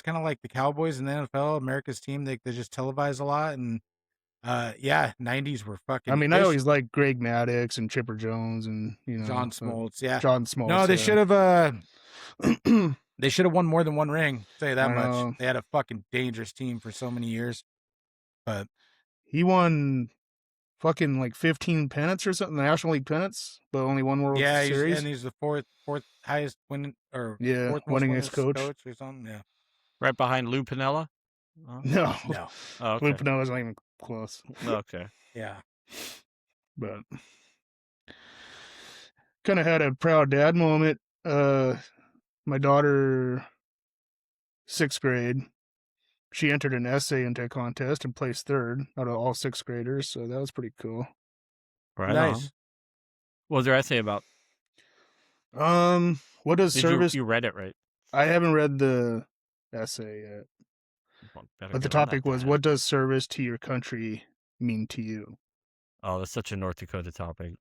kind of like the Cowboys in the NFL, America's team. They just televise a lot, and 90s were fucking. I mean, I always liked Greg Maddux and Chipper Jones and John Smoltz. Yeah, John Smoltz. No, they should have. They should have won more than one ring. I'll tell you that much. They had a fucking dangerous team for so many years. But he won fucking like 15 pennants or something, the National League pennants, but only one World Series. And he's the fourth highest winning fourth most winningest coach or something. Yeah, right behind Lou Piniella. No. Oh, okay. Lou Piniella's not even close. Okay. Yeah, but kind of had a proud dad moment. My daughter, 6th grade, she entered an essay into a contest and placed 3rd out of all 6th graders, so that was pretty cool. Right. Nice. On. What was their essay about? What does service? You read it, right? I haven't read the essay yet. But the topic was, what does service to your country mean to you? Oh, that's such a North Dakota topic.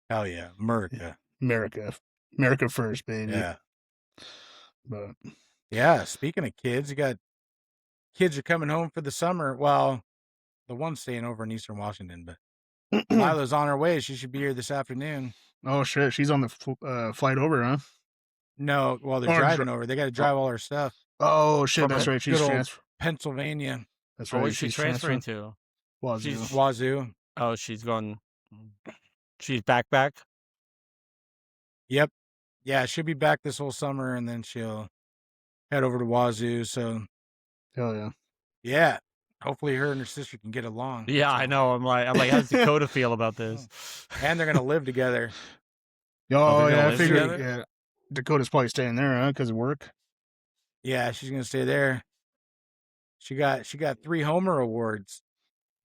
Hell yeah, America. America first, baby. Yeah. But yeah, speaking of kids, you got kids are coming home for the summer. Well, the one's staying over in Eastern Washington, but Lila's on her way. She should be here this afternoon. Oh shit, she's on the flight over, huh? No, well, they're driving over. They got to drive all her stuff. Oh shit, that's right. She's transferring Pennsylvania. That's right. Where's she transferring to? Wazoo. Oh, she's going. She's back. Yep. Yeah, she'll be back this whole summer, and then she'll head over to Wazoo. So, hell yeah. Yeah. Hopefully, her and her sister can get along. Yeah, I know. I'm like, how's Dakota feel about this? And they're gonna live together. Oh yeah, I figured. Yeah, Dakota's probably staying there, huh? Because of work. Yeah, she's gonna stay there. She got 3 Homer awards.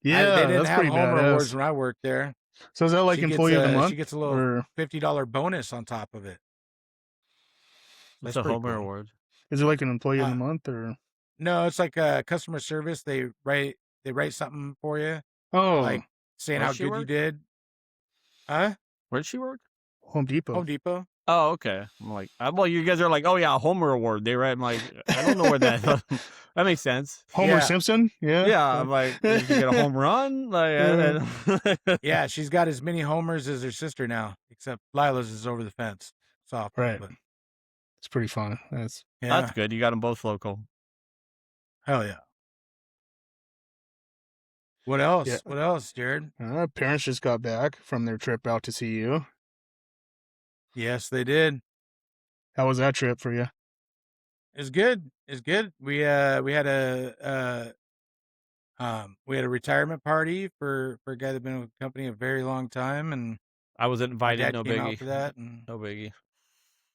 Yeah, they didn't that's have pretty Homer badass. Awards when I worked there. So is that like employee of the month? She gets a little $50 bonus on top of it. That's a Homer Award. Is it like an employee of the month or? No, it's like customer service. They write something for you. Oh, like saying how good you did. Huh? Where'd she work? Home Depot. Home Depot. Oh, okay. I'm like, well, you guys are like, oh yeah, Homer Award. They write. I'm like, I don't know where that. That makes sense. Homer Simpson. Yeah. Yeah. I'm like, did you get a home run? Like, yeah, she's got as many homers as her sister now, except Lila's is over the fence. Soft. Right. But it's pretty fun. That's good. You got them both local. Hell yeah. What else? Yeah. What else, Jared? Parents just got back from their trip out to see you. Yes, they did. How was that trip for you? It's good. It's good. We had a retirement party for a guy that's been with the company a very long time, and I wasn't invited. No biggie. For that, and no biggie.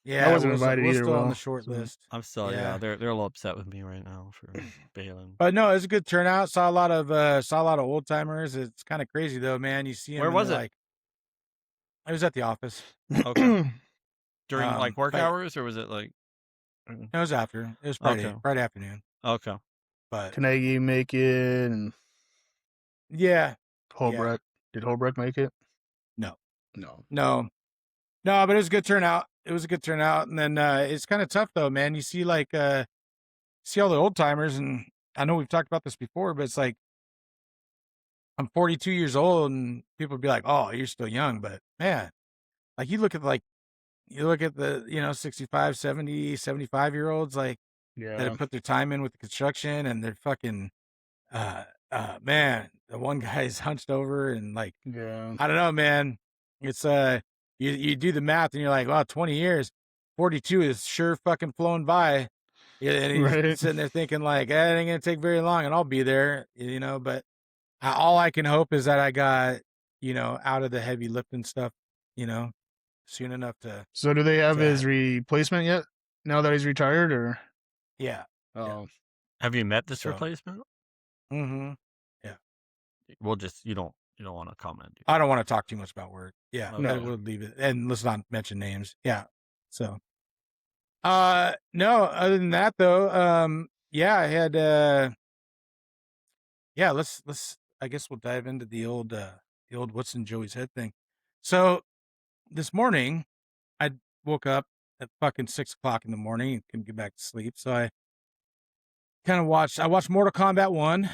Yeah, I wasn't invited either. Still on the short list. I'm still they're a little upset with me right now for bailing. But no, it was a good turnout. Saw a lot of old timers. It's kind of crazy though, man. You see them. Where was it? Like, I was at the office. Okay. During like work hours, or was it like? It was after. It was Friday afternoon. Okay. But Carnegie make it, and Holbrook. Did Holbrook make it? No. But it was a good turnout. And then it's kind of tough though, man. You see all the old timers, and I know we've talked about this before, but it's like I'm 42 years old, and people be like, "Oh, you're still young," but man, like you look at the 65, 70, 75-year-olds that have put their time in with the construction, and they're fucking Man, the one guy's hunched over and like, Yeah. I don't know, man. It's you do the math and you're like, wow, 20 years, 42 is sure fucking flown by. Yeah, and he's Right. sitting there thinking like, it ain't gonna take very long, and I'll be there, you know. But all I can hope is that I got, out of the heavy lifting stuff, you know, soon enough to So do they have to his replacement yet? Now that he's retired, or yeah, yeah. oh, Have you met this So, replacement? yeah. We'll just you don't want to comment. I don't want to talk too much about work. Yeah, Okay. we'll leave it, and let's not mention names. Yeah. So, no. Other than that, though, yeah, I had, yeah. Let's. I guess we'll dive into the old what's in Joey's head thing. So this morning, I woke up at fucking 6 o'clock in the morning and couldn't get back to sleep. So I kind of watched. I watched Mortal Kombat 1.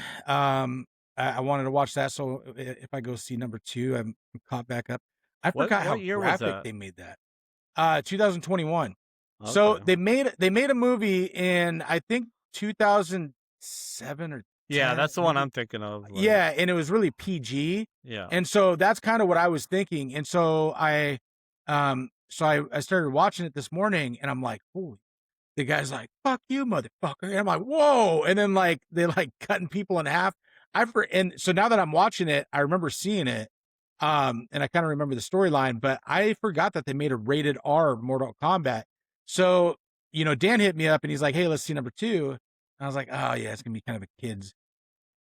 I wanted to watch that, so if I go see number 2, I'm caught back up. I forgot What how year was graphic that? they made that. 2021. So Okay. they made a movie in, I think, 2007 or Yeah, 10, that's the one maybe. I'm thinking of. Like, Yeah, and it was really PG. yeah. And so that's kind of what I was thinking. And so I started watching it this morning, and I'm like, holy, the guy's like, fuck you, motherfucker. And I'm like, whoa. And then like they like cutting people in half. And so now that I'm watching it, I remember seeing it. And I kind of remember the storyline, but I forgot that they made a rated R Mortal Kombat. So, Dan hit me up and he's like, hey, let's see number 2. And I was like, oh yeah, it's gonna be kind of a kid's.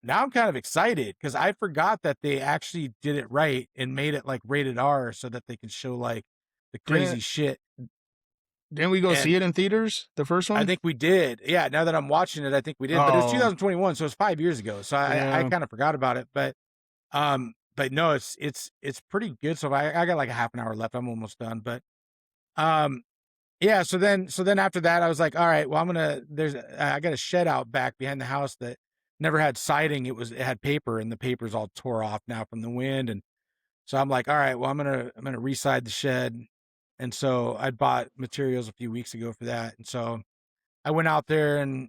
Now I'm kind of excited because I forgot that they actually did it right and made it like rated R so that they could show like the didn't crazy shit. didn't we go see And it in theaters? The first I one? think we did. Yeah, now that I'm watching it, I think we did. But it was Oh, 2021, so it's 5 years ago. So I yeah. kind of forgot about it. But no, it's pretty good. So I got like a half an hour left. I'm almost done. But um, yeah. So then after that, I was like, all right, well, I got a shed out back behind the house that never had siding. It had paper, and the paper's all tore off now from the wind. And so I'm like, all right, well, I'm gonna reside the shed. And so I bought materials a few weeks ago for that. And so I went out there and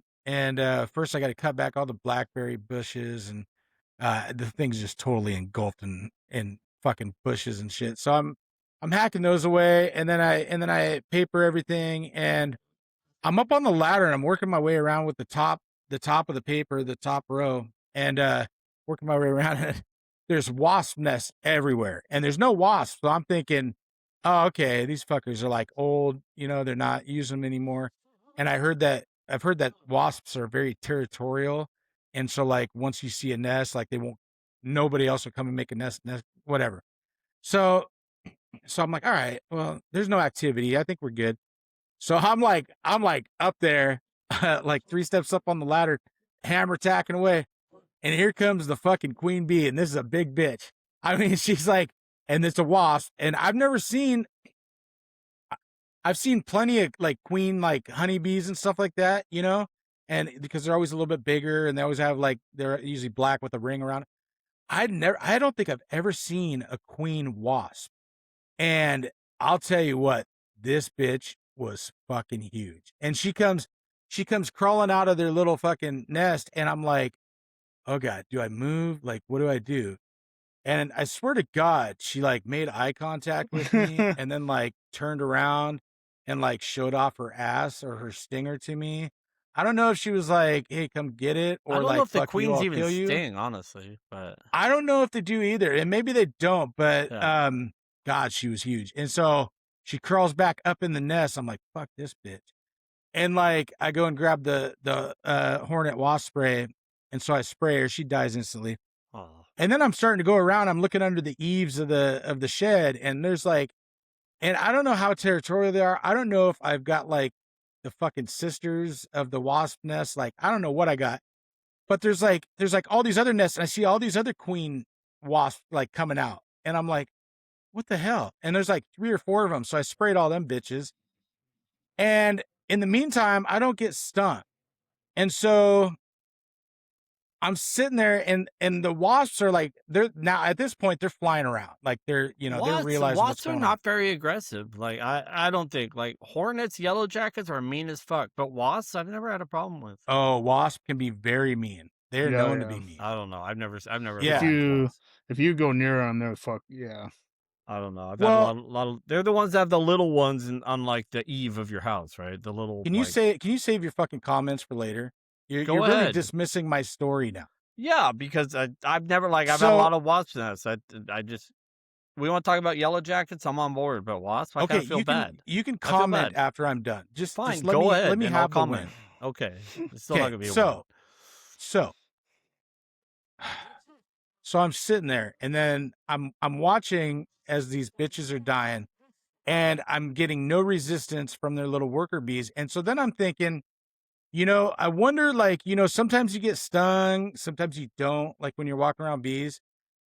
first I got to cut back all the blackberry bushes, and the thing's just totally engulfed in fucking bushes and shit. So I'm hacking those away, and then I paper everything, and I'm up on the ladder and I'm working my way around with the top of the paper, the top row, and working my way around. And there's wasp nests everywhere, and there's no wasps. So I'm thinking, oh, okay, these fuckers are like old, they're not using them anymore. And I've heard that wasps are very territorial, and so like once you see a nest, like nobody else will come and make a nest, whatever. So I'm like, all right, well, there's no activity. I think we're good. So I'm like up there, like 3 steps up on the ladder, hammer tacking away, and here comes the fucking queen bee, and this is a big bitch. I mean, she's like, and it's a wasp, and I've seen plenty of like queen like honeybees and stuff like that, and because they're always a little bit bigger, and they always have like they're usually black with a ring around. I don't think I've ever seen a queen wasp. And I'll tell you what, this bitch was fucking huge. And she comes crawling out of their little fucking nest, and I'm like, oh God, do I move? Like, what do I do? And I swear to God, she like made eye contact with me and then like turned around and like showed off her ass or her stinger to me. I don't know if she was like, hey, come get it, I or don't know like, if the fuck you, queens I'll even kill you. sting, honestly, but I don't know if they do either, and maybe they don't, but yeah. God, she was huge. And so she crawls back up in the nest. I'm like, fuck this bitch. And like I go and grab the hornet wasp spray, and so I spray her, she dies instantly. Oh. And then I'm starting to go around, I'm looking under the eaves of the shed, and there's like, and I don't know how territorial they are. I don't know if I've got like the fucking sisters of the wasp nest. Like, I don't know what I got. But there's like all these other nests, and I see all these other queen wasps like coming out. And I'm like, what the hell? And there's like 3 or 4 of them. So I sprayed all them bitches. And in the meantime, I don't get stung. And so I'm sitting there, and the wasps are like, they're now at this point, they're flying around. Like they're realizing what's Wasps are going on. not very aggressive. Like I don't think like hornets, yellow jackets are mean as fuck, but wasps I've never had a problem with. Oh, wasp can be very mean. They're Yeah, known to yeah. be mean. I don't know. I've never Yeah. If had you wasps. if you go near them, they're fuck yeah. I don't know. I've had Well, lot of. They're the ones that have the little ones on like the eave of your house, right? The little can you save your fucking comments for later? You're Go really ahead. dismissing my story now. Yeah, because I've never I've had a So lot of wasp nests. I just we want to talk about yellow jackets. I'm on board, but wasp, I kind okay, of feel bad. you can I feel comment bad. after I'm done. Fine, Just go let ahead, me and I'll have the comment. win. Okay, it's still not Okay, gonna be a win. so so I'm sitting there, and then I'm watching as these bitches are dying, and I'm getting no resistance from their little worker bees. And so then I'm thinking, I wonder, like, sometimes you get stung, sometimes you don't, like when you're walking around bees.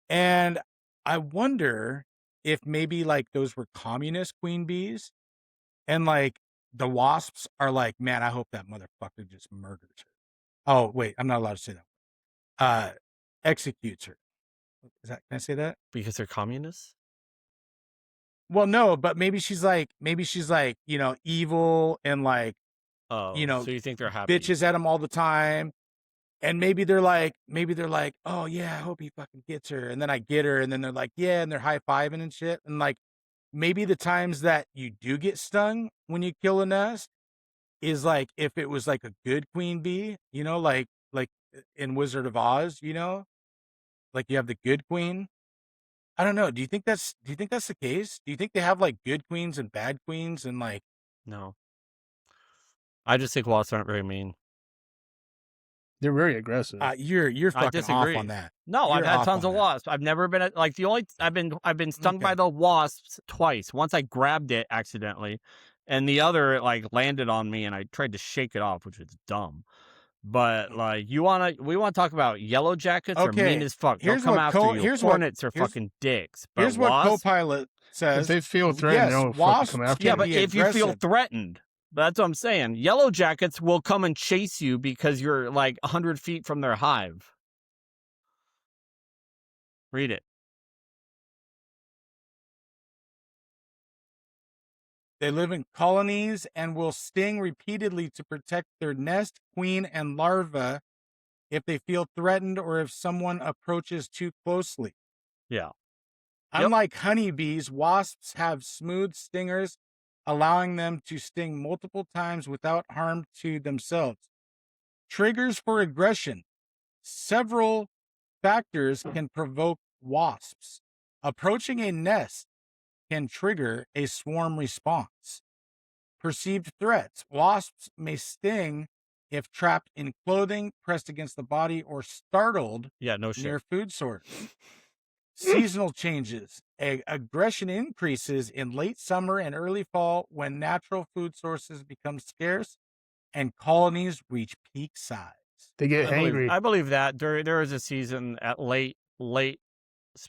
And I wonder if maybe like those were communist queen bees, and like the wasps are like, man, I hope that motherfucker just murders her. Oh, wait, I'm not allowed to say that. Executes her. Can I say that? Because they're communists. Well, no, but maybe she's like, evil and like, Oh, so you think they're happy? bitches at him all the time. And maybe they're like, oh yeah, I hope he fucking gets her. And then I get her, and then they're like, yeah, and they're high fiving and shit. And like, maybe the times that you do get stung when you kill a nest is like if it was like a good queen bee, like in Wizard of Oz, like you have the good queen. I don't know. Do you think that's the case? Do you think they have like good queens and bad queens and like No, I just think wasps aren't very mean. They're very aggressive. You're I fucking off on disagree. that. No, I've You're had off tons on of that. wasps. I've never been like the only I've been stung by Okay. the wasps twice. Once I grabbed it accidentally, and the other it like landed on me, and I tried to shake it off, which was dumb. But like we want to talk about yellow jackets are mean Okay. as fuck. They'll come after you. Hornets are fucking dicks. But Here's what wasps, Copilot If says. they feel threatened, Yes, they'll fucking come wasps after yeah, can you. but be if you feel aggressive. threatened, that's what I'm saying. Yellow jackets will come and chase you because you're like 100 feet from their hive. Read it. They live in colonies and will sting repeatedly to protect their nest, queen, and larva if they feel threatened or if someone approaches too closely. Yeah. Yep. Unlike honeybees, wasps have smooth stingers, allowing them to sting multiple times without harm to themselves. Triggers for aggression. Several factors can provoke wasps. Approaching a nest can trigger a swarm response. Perceived threats. Wasps may sting if trapped in clothing, pressed against the body, or startled Yeah, no shit. near food sources. Seasonal changes. Aggression increases in late summer and early fall when natural food sources become scarce and colonies reach peak size. They get hangry. I believe that there is a season at late spring.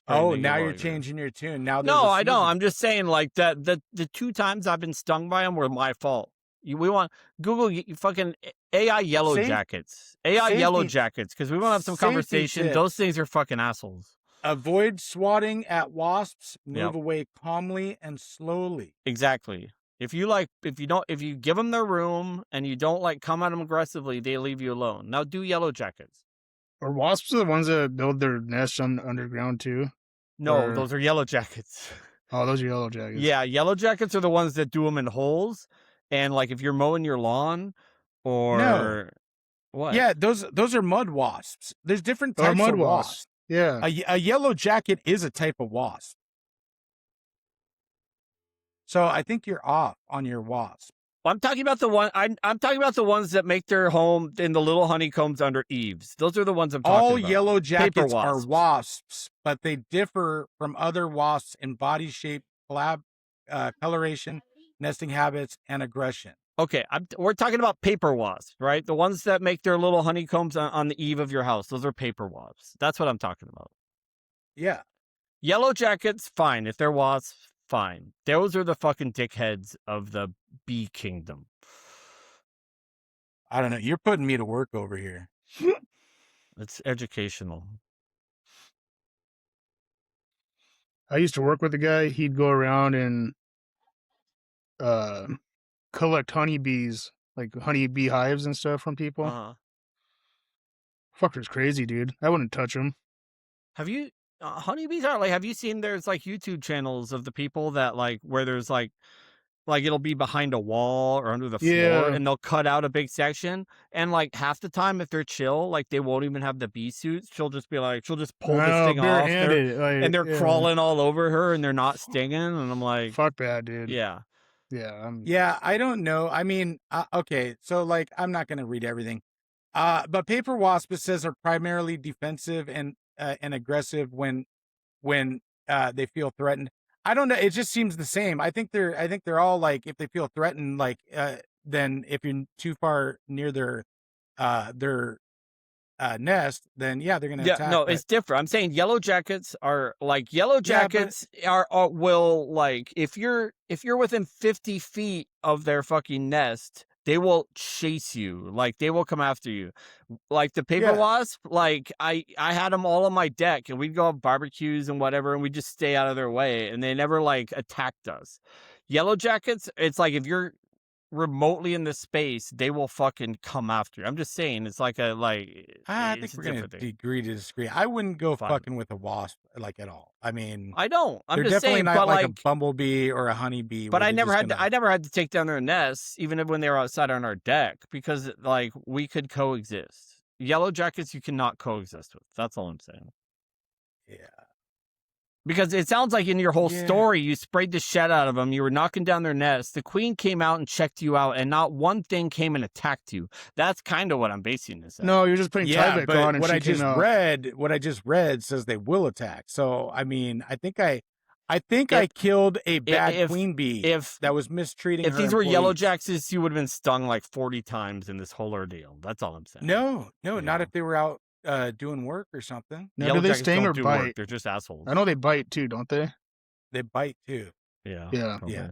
Oh, that now you're like, changing your tune. Now there's no, a I don't. season. I'm just saying like that the 2 times I've been stung by them were my fault. We want Google fucking AI yellow jackets. AI yellow jackets because we want to have some conversation. Tips. Those things are fucking assholes. Avoid swatting at wasps. Move away calmly and slowly. Exactly. If you give them their room and you don't like come at them aggressively, they leave you alone. Now do yellow jackets. Are wasps the ones that build their nests underground too? No, those are yellow jackets. Oh, those are yellow jackets. Yeah, yellow jackets are the ones that do them in holes. And like if you're mowing your lawn or what? Yeah, those are mud wasps. There's different types of wasps. Yeah. A yellow jacket is a type of wasp. So I think you're off on your wasp. I'm talking about the one. I'm talking about the ones that make their home in the little honeycombs under eaves. Those are the ones I'm talking about. All yellow jackets are wasps, but they differ from other wasps in body shape, coloration, nesting habits, and aggression. Okay, we're talking about paper wasps, right? The ones that make their little honeycombs on the eave of your house. Those are paper wasps. That's what I'm talking about. Yeah. Yellow jackets, fine. If they're wasps, fine. Those are the fucking dickheads of the bee kingdom. I don't know. You're putting me to work over here. It's educational. I used to work with a guy. He'd go around and collect honeybees, like honeybee hives and stuff from people. Uh-huh. Fucker's crazy, dude. I wouldn't touch him. Have you honeybees are like, have you seen there's like YouTube channels of the people that like where there's like it'll be behind a wall or under the floor Yeah. and they'll cut out a big section and like half the time if they're chill, like they won't even have the bee suits. She'll just pull this thing off barehanded. and they're Yeah. crawling all over her and they're not stinging and I'm like, Fuck that, dude. yeah. Yeah. Yeah, I don't know. I mean, okay, so like I'm not going to read everything. But paper wasps, it says, are primarily defensive and aggressive when they feel threatened. I don't know. It just seems the same. I think they're all like, if they feel threatened, like then if you're too far near their nest, then yeah, they're gonna attack. No, it's different. I'm saying yellow jackets are will like if you're within 50 feet of their fucking nest, they will chase you. Like they will come after you. Like the paper wasp, like I had them all on my deck and we'd go have barbecues and whatever and we'd just stay out of their way and they never like attacked us. Yellow jackets, it's like if you're remotely in the space, they will fucking come after you. I'm just saying, it's like I think we're gonna agree to disagree. I wouldn't go fucking with a wasp like at all. I mean, I don't. I'm they're just definitely saying, not but like a bumblebee or a honeybee. But I never had to take down their nests, even when they were outside on our deck, because like we could coexist. Yellow jackets, you cannot coexist with. That's all I'm saying. Yeah. Because it sounds like in your whole story, you sprayed the shit out of them. You were knocking down their nests. The queen came out and checked you out, and not one thing came and attacked you. That's kind of what I'm basing this on. No, you're just putting Tyvek on. And what I just read says they will attack. So I mean, I think I killed a bad queen bee that was mistreating. If these were yellow jackets, you would have been stung like 40 times in this whole ordeal. That's all I'm saying. No, not if they were out doing work or something. Now, do they sting or bite? Work. They're just assholes. I know they bite too, don't they? They bite too. Yeah. Yeah.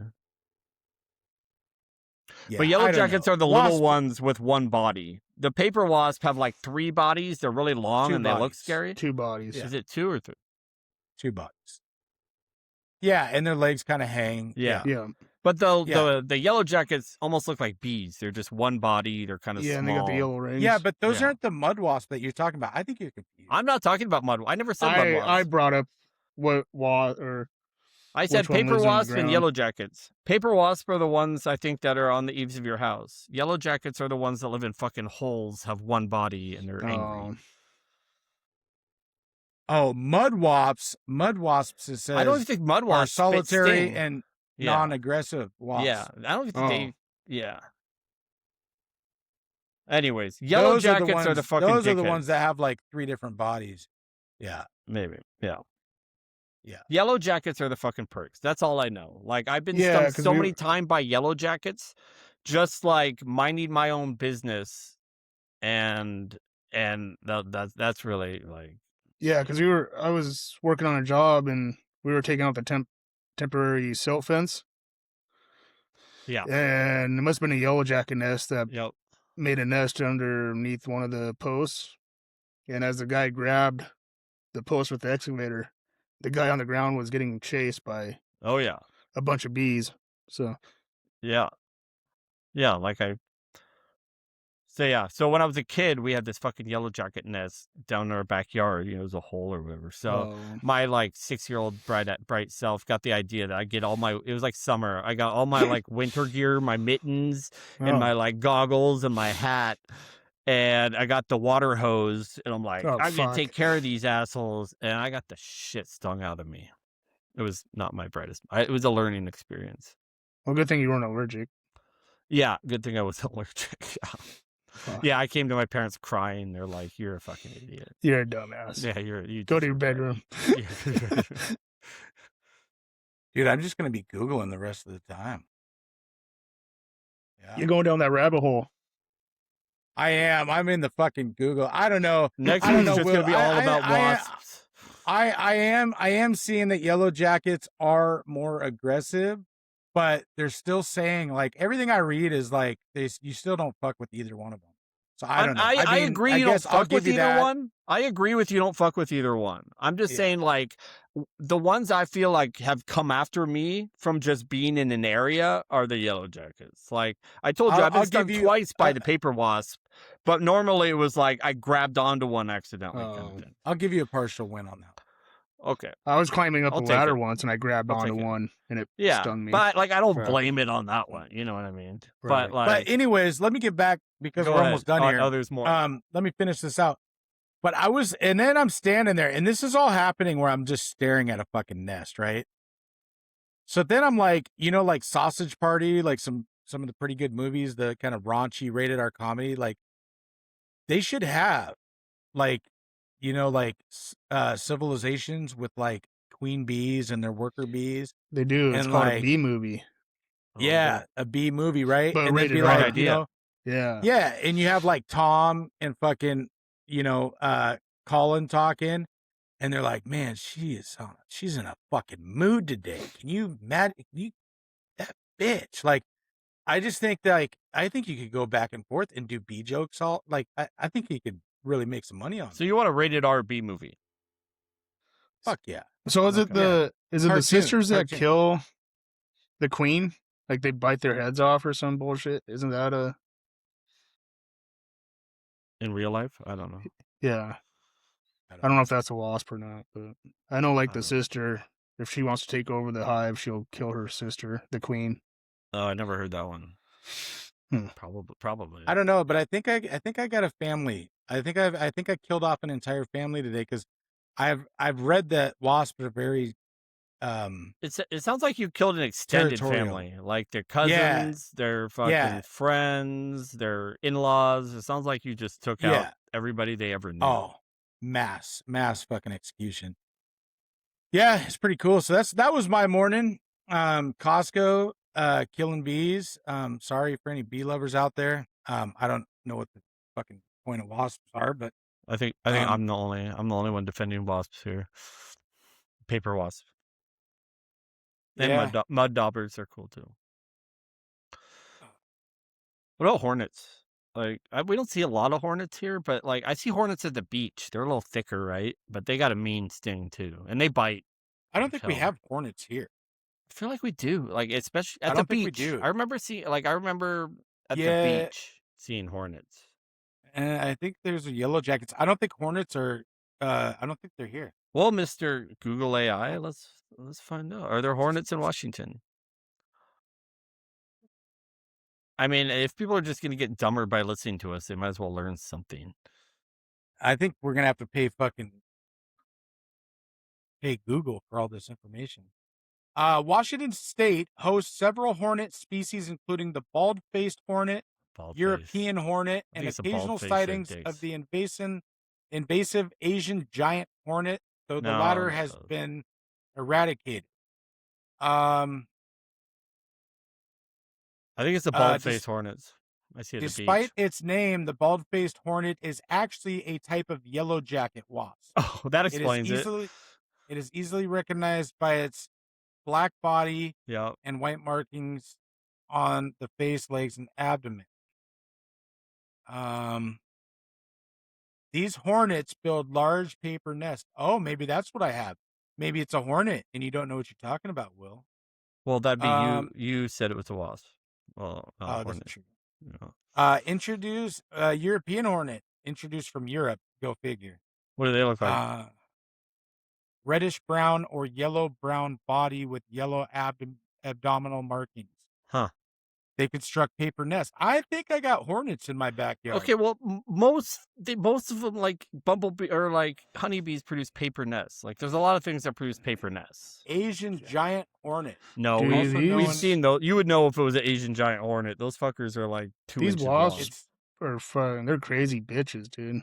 But yellow jackets are the little ones with one body. The paper wasp have like 3 bodies. They're really long and they look scary. 2 bodies. Yeah. Is it 2 or 3? 2 bodies. Yeah, and their legs kind of hang. Yeah. But the yellow jackets almost look like bees. They're just one body. They're kind of small. And they got the yellow rings. Yeah, but those aren't the mud wasps that you're talking about. I think you're confused. I'm not talking about mud. I never said mud wasps. I brought up I said paper wasp and yellow jackets. Paper wasp are the ones I think that are on the eaves of your house. Yellow jackets are the ones that live in fucking holes, have one body, and they're angry. Oh, mud wasps. Mud wasps. It says I don't think mud wasps are solitary and non-aggressive wasps. Yeah, I don't think they. Yeah. Anyways, yellow jackets are the fucking. Those are the ones that have like 3 different bodies. Yeah, maybe. Yeah. Yeah. Yellow jackets are the fucking perks. That's all I know. Like I've been stung so many times by yellow jackets, just like minding my own business, and that's really like. Yeah, because I was working on a job and we were taking out the temporary silt fence. Yeah. And it must have been a yellow jacket nest that made a nest underneath one of the posts. And as the guy grabbed the post with the excavator, the guy on the ground was getting chased by a bunch of bees. So So when I was a kid, we had this fucking yellow jacket nest down in our backyard. You know, it was a hole or whatever. So my like 6-year-old bright self got the idea that I get all my. It was like summer. I got all my like winter gear, my mittens, and my like goggles and my hat, and I got the water hose. And I'm like, I'm gonna take care of these assholes. And I got the shit stung out of me. It was not my brightest. It was a learning experience. Well, good thing you weren't allergic. Yeah, good thing I was allergic. Yeah, I came to my parents crying. They're like, "You're a fucking idiot. You're a dumbass. Yeah, you go to your bedroom." Dude, I'm just gonna be Googling the rest of the time. Yeah. You're going down that rabbit hole. I am. I'm in the fucking Google. I don't know. Next week's just gonna be all about wasps. I am seeing that yellow jackets are more aggressive, but they're still saying like everything I read is like you still don't fuck with either one of them. So I don't know. I agree you don't fuck with either one. I agree with you don't fuck with either one. I'm just saying like the ones I feel like have come after me from just being in an area are the yellow jackets. Like I told you, I've been stung twice by the paper wasp But normally it was like I grabbed onto one accidentally kind of Oh. thing. I'll give you a partial win on that. Okay. I was climbing up I'll a take ladder it. once and I grabbed I'll onto take it. one and it Yeah. stung me. But like I don't Fuck. blame it on that one. You know what I mean? Right. But like But anyways, let me get back because go we're ahead. almost done here. Oh, there's more. Let me finish this out. But and then I'm standing there, and this is all happening where I'm just staring at a fucking nest, right? So then I'm like, like Sausage Party, like some of the pretty good movies, the kind of raunchy rated R comedy, like they should have like, like civilizations with like queen bees and their worker bees, They do. It's and called a like, bee movie. yeah, a bee movie, right? But And then rated be Great R. like, idea. Yeah. yeah, and you have like Tom and fucking, Colin talking, and they're like, man, she's in a fucking mood today. Can you that bitch? Like, I just think that, like, I think you could go back and forth and do B jokes all like I think you could really make some money on So it. you want a rated R B movie? Fuck yeah. So is it Okay. the Cartoon, sisters that cartoon. kill the queen? Like they bite their heads off or some bullshit? Isn't that a In real life? I don't know. yeah. I don't know if that's a wasp or not, but I know like I the don't know. sister, if she wants to take over the hive, she'll kill her sister, the queen. Oh, I never heard that one. Hmm. Probably. I don't know, but I think I got a family. I think I killed off an entire family today because I've read that wasps are very It sounds like you killed an extended territorial. family, like their Yeah. cousins, their fucking Yeah. friends, their in-laws. It sounds like you just took out Yeah. everybody they ever knew. Oh, mass fucking execution. Yeah, it's pretty cool. So that was my morning. Costco, killing bees. Sorry for any bee lovers out there. I don't know what the fucking point of wasps are, but I think I'm the only one defending wasps here. Paper wasps and yeah. mud daubers are cool too. What about hornets? Like we don't see a lot of hornets here, but like I see hornets at the beach. They're a little thicker, right? But they got a mean sting too, and they bite. I don't think we Hell. have hornets here. I feel like we do, like especially I at the don't think we beach. do. I remember at the Yeah, beach seeing hornets. and I think there's a yellow jackets. I don't think hornets are. I don't think they're here. Well, Mr. Google AI, let's find out. Are there hornets in Washington? I mean, if people are just going to get dumber by listening to us, they might as well learn something. I think we're gonna have to pay Google for all this information. Washington State hosts several hornet species, including the bald-faced hornet, European hornet, I and think it's a occasional bald-faced sightings that of digs. the invasive Asian giant hornet, though the No, latter not has those. been eradicated. Um, I think it's the bald-faced hornets. I see it at the Despite beach. its name, the bald-faced hornet is actually a type of yellow jacket wasp. Oh, that explains it. It is easily recognized by its black body Yeah. and white markings on the face, legs, and abdomen. These hornets build large paper nests. Oh, maybe that's what I have. Maybe it's a hornet and you don't know what you're talking about, Will. Well, that'd be you. You said it was a wasp. Well, that's hornet. true. Yeah. Introduce European hornet, introduced from Europe. Go figure. What do they look like? Reddish brown or yellow brown body with yellow abdominal markings. Huh. They construct paper nests. I think I got hornets in my backyard. Okay, well, most of them, like bumblebee or like honeybees, produce paper nests. Like, there's a lot of things that produce paper nests. Asian giant hornet. No, we've seen those. You would know if it was an Asian giant hornet. Those fuckers are like 2 inches long. These wasps are fun. They're crazy bitches, dude.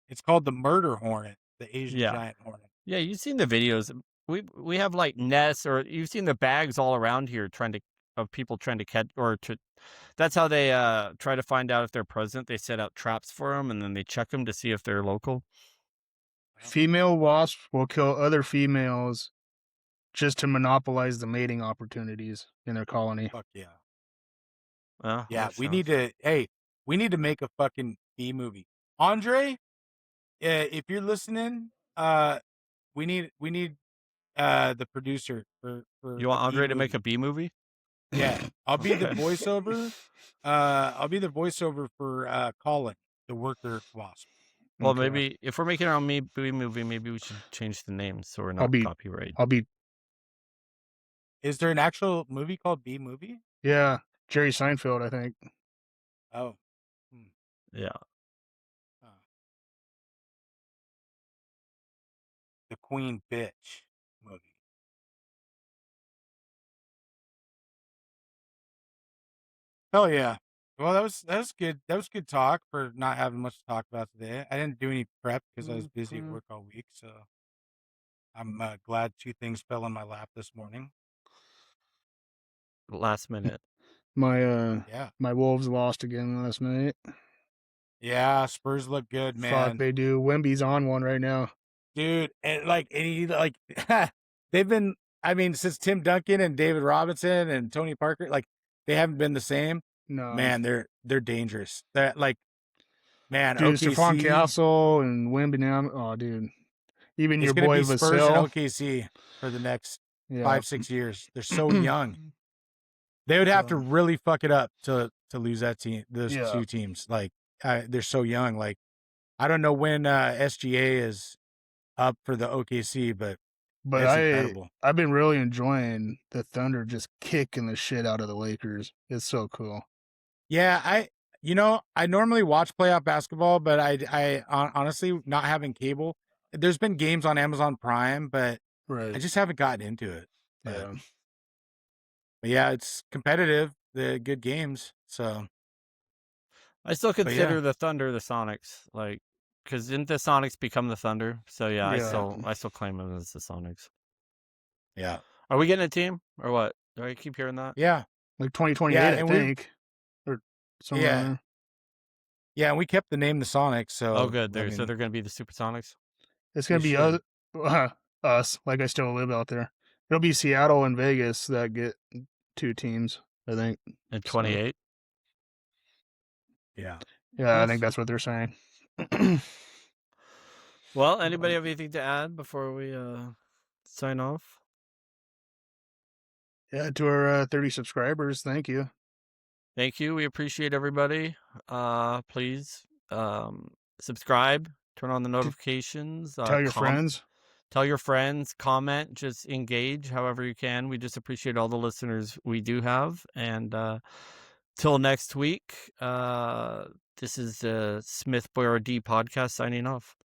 It's called the murder hornet, the Asian giant hornet. Yeah, you've seen the videos. We have like nests, or you've seen the bags all around here of people trying to catch that's how they try to find out if they're present. They set out traps for them and then they check them to see if they're local. Female wasps will kill other females just to monopolize the mating opportunities in their colony. Fuck yeah. Yeah, we need to make a fucking bee movie. Andre, if you're listening, we need the producer for you want Andre to make a bee movie? Yeah, I'll be the Okay. voiceover. I'll be the voiceover for Colin, the worker wasp. Well, Okay. maybe if we're making our own movie, maybe we should change the name so we're I'll not be copyright. I'll be Is there an actual movie called B Movie? yeah, Jerry Seinfeld, I think. Oh, hmm. Yeah. uh, the Queen Bitch movie. Hell yeah. Well, that was good. That was good talk for not having much to talk about today. I didn't do any prep because I was busy at work all week, so I'm glad two things fell in my lap this morning. Last minute. Yeah, My Wolves lost again last night. yeah. Spurs look good, Fuck, man. they do. Wemby's on one right now. Dude, and he like they've been. I mean, since Tim Duncan and David Robinson and Tony Parker, like they haven't been the same. No. Man, they're dangerous. That like, man, Dude, Stephon OKC. Castle and Wemby now. Oh, dude. Even It's your gonna boy be Spurs and Vassell. OKC for the next Yeah. 5-6 years. They're so young. They would have to really fuck it up to lose that team. Those Yeah. two teams, like they're so young. Like I don't know when SGA is up for the OKC, but it's incredible. I've been really enjoying the Thunder just kicking the shit out of the Lakers. It's so cool. Yeah, I normally watch playoff basketball, but honestly, not having cable, there's been games on Amazon Prime, but I Right. just haven't gotten into it. Yeah. But yeah, it's competitive. The good games. So, I still but yeah, consider the Thunder the Sonics, like, because didn't the Sonics become the Thunder? So yeah, Yeah. I still claim them as the Sonics. yeah, Are we getting a team or what? Do I keep hearing that? yeah, Like 2028, yeah, I and think. Or somewhere around yeah, there. yeah, and we kept the name the Sonics. Oh, So good. I So mean, they're going to be the Supersonics. It's they gonna be should. us, like I still live out there. It'll be Seattle and Vegas that get two teams, I think. In So 28. Yeah. yeah, I think Nice. that's what they're saying. Well, anybody have anything to add before we sign off? Yeah, to our 30 subscribers, thank you. Thank you. We appreciate everybody. Please subscribe, turn on the notifications, Tell your friends. tell your friends, comment, just engage however you can. We just appreciate all the listeners we do have. And till next week, this is the Smith Boyer D podcast signing off.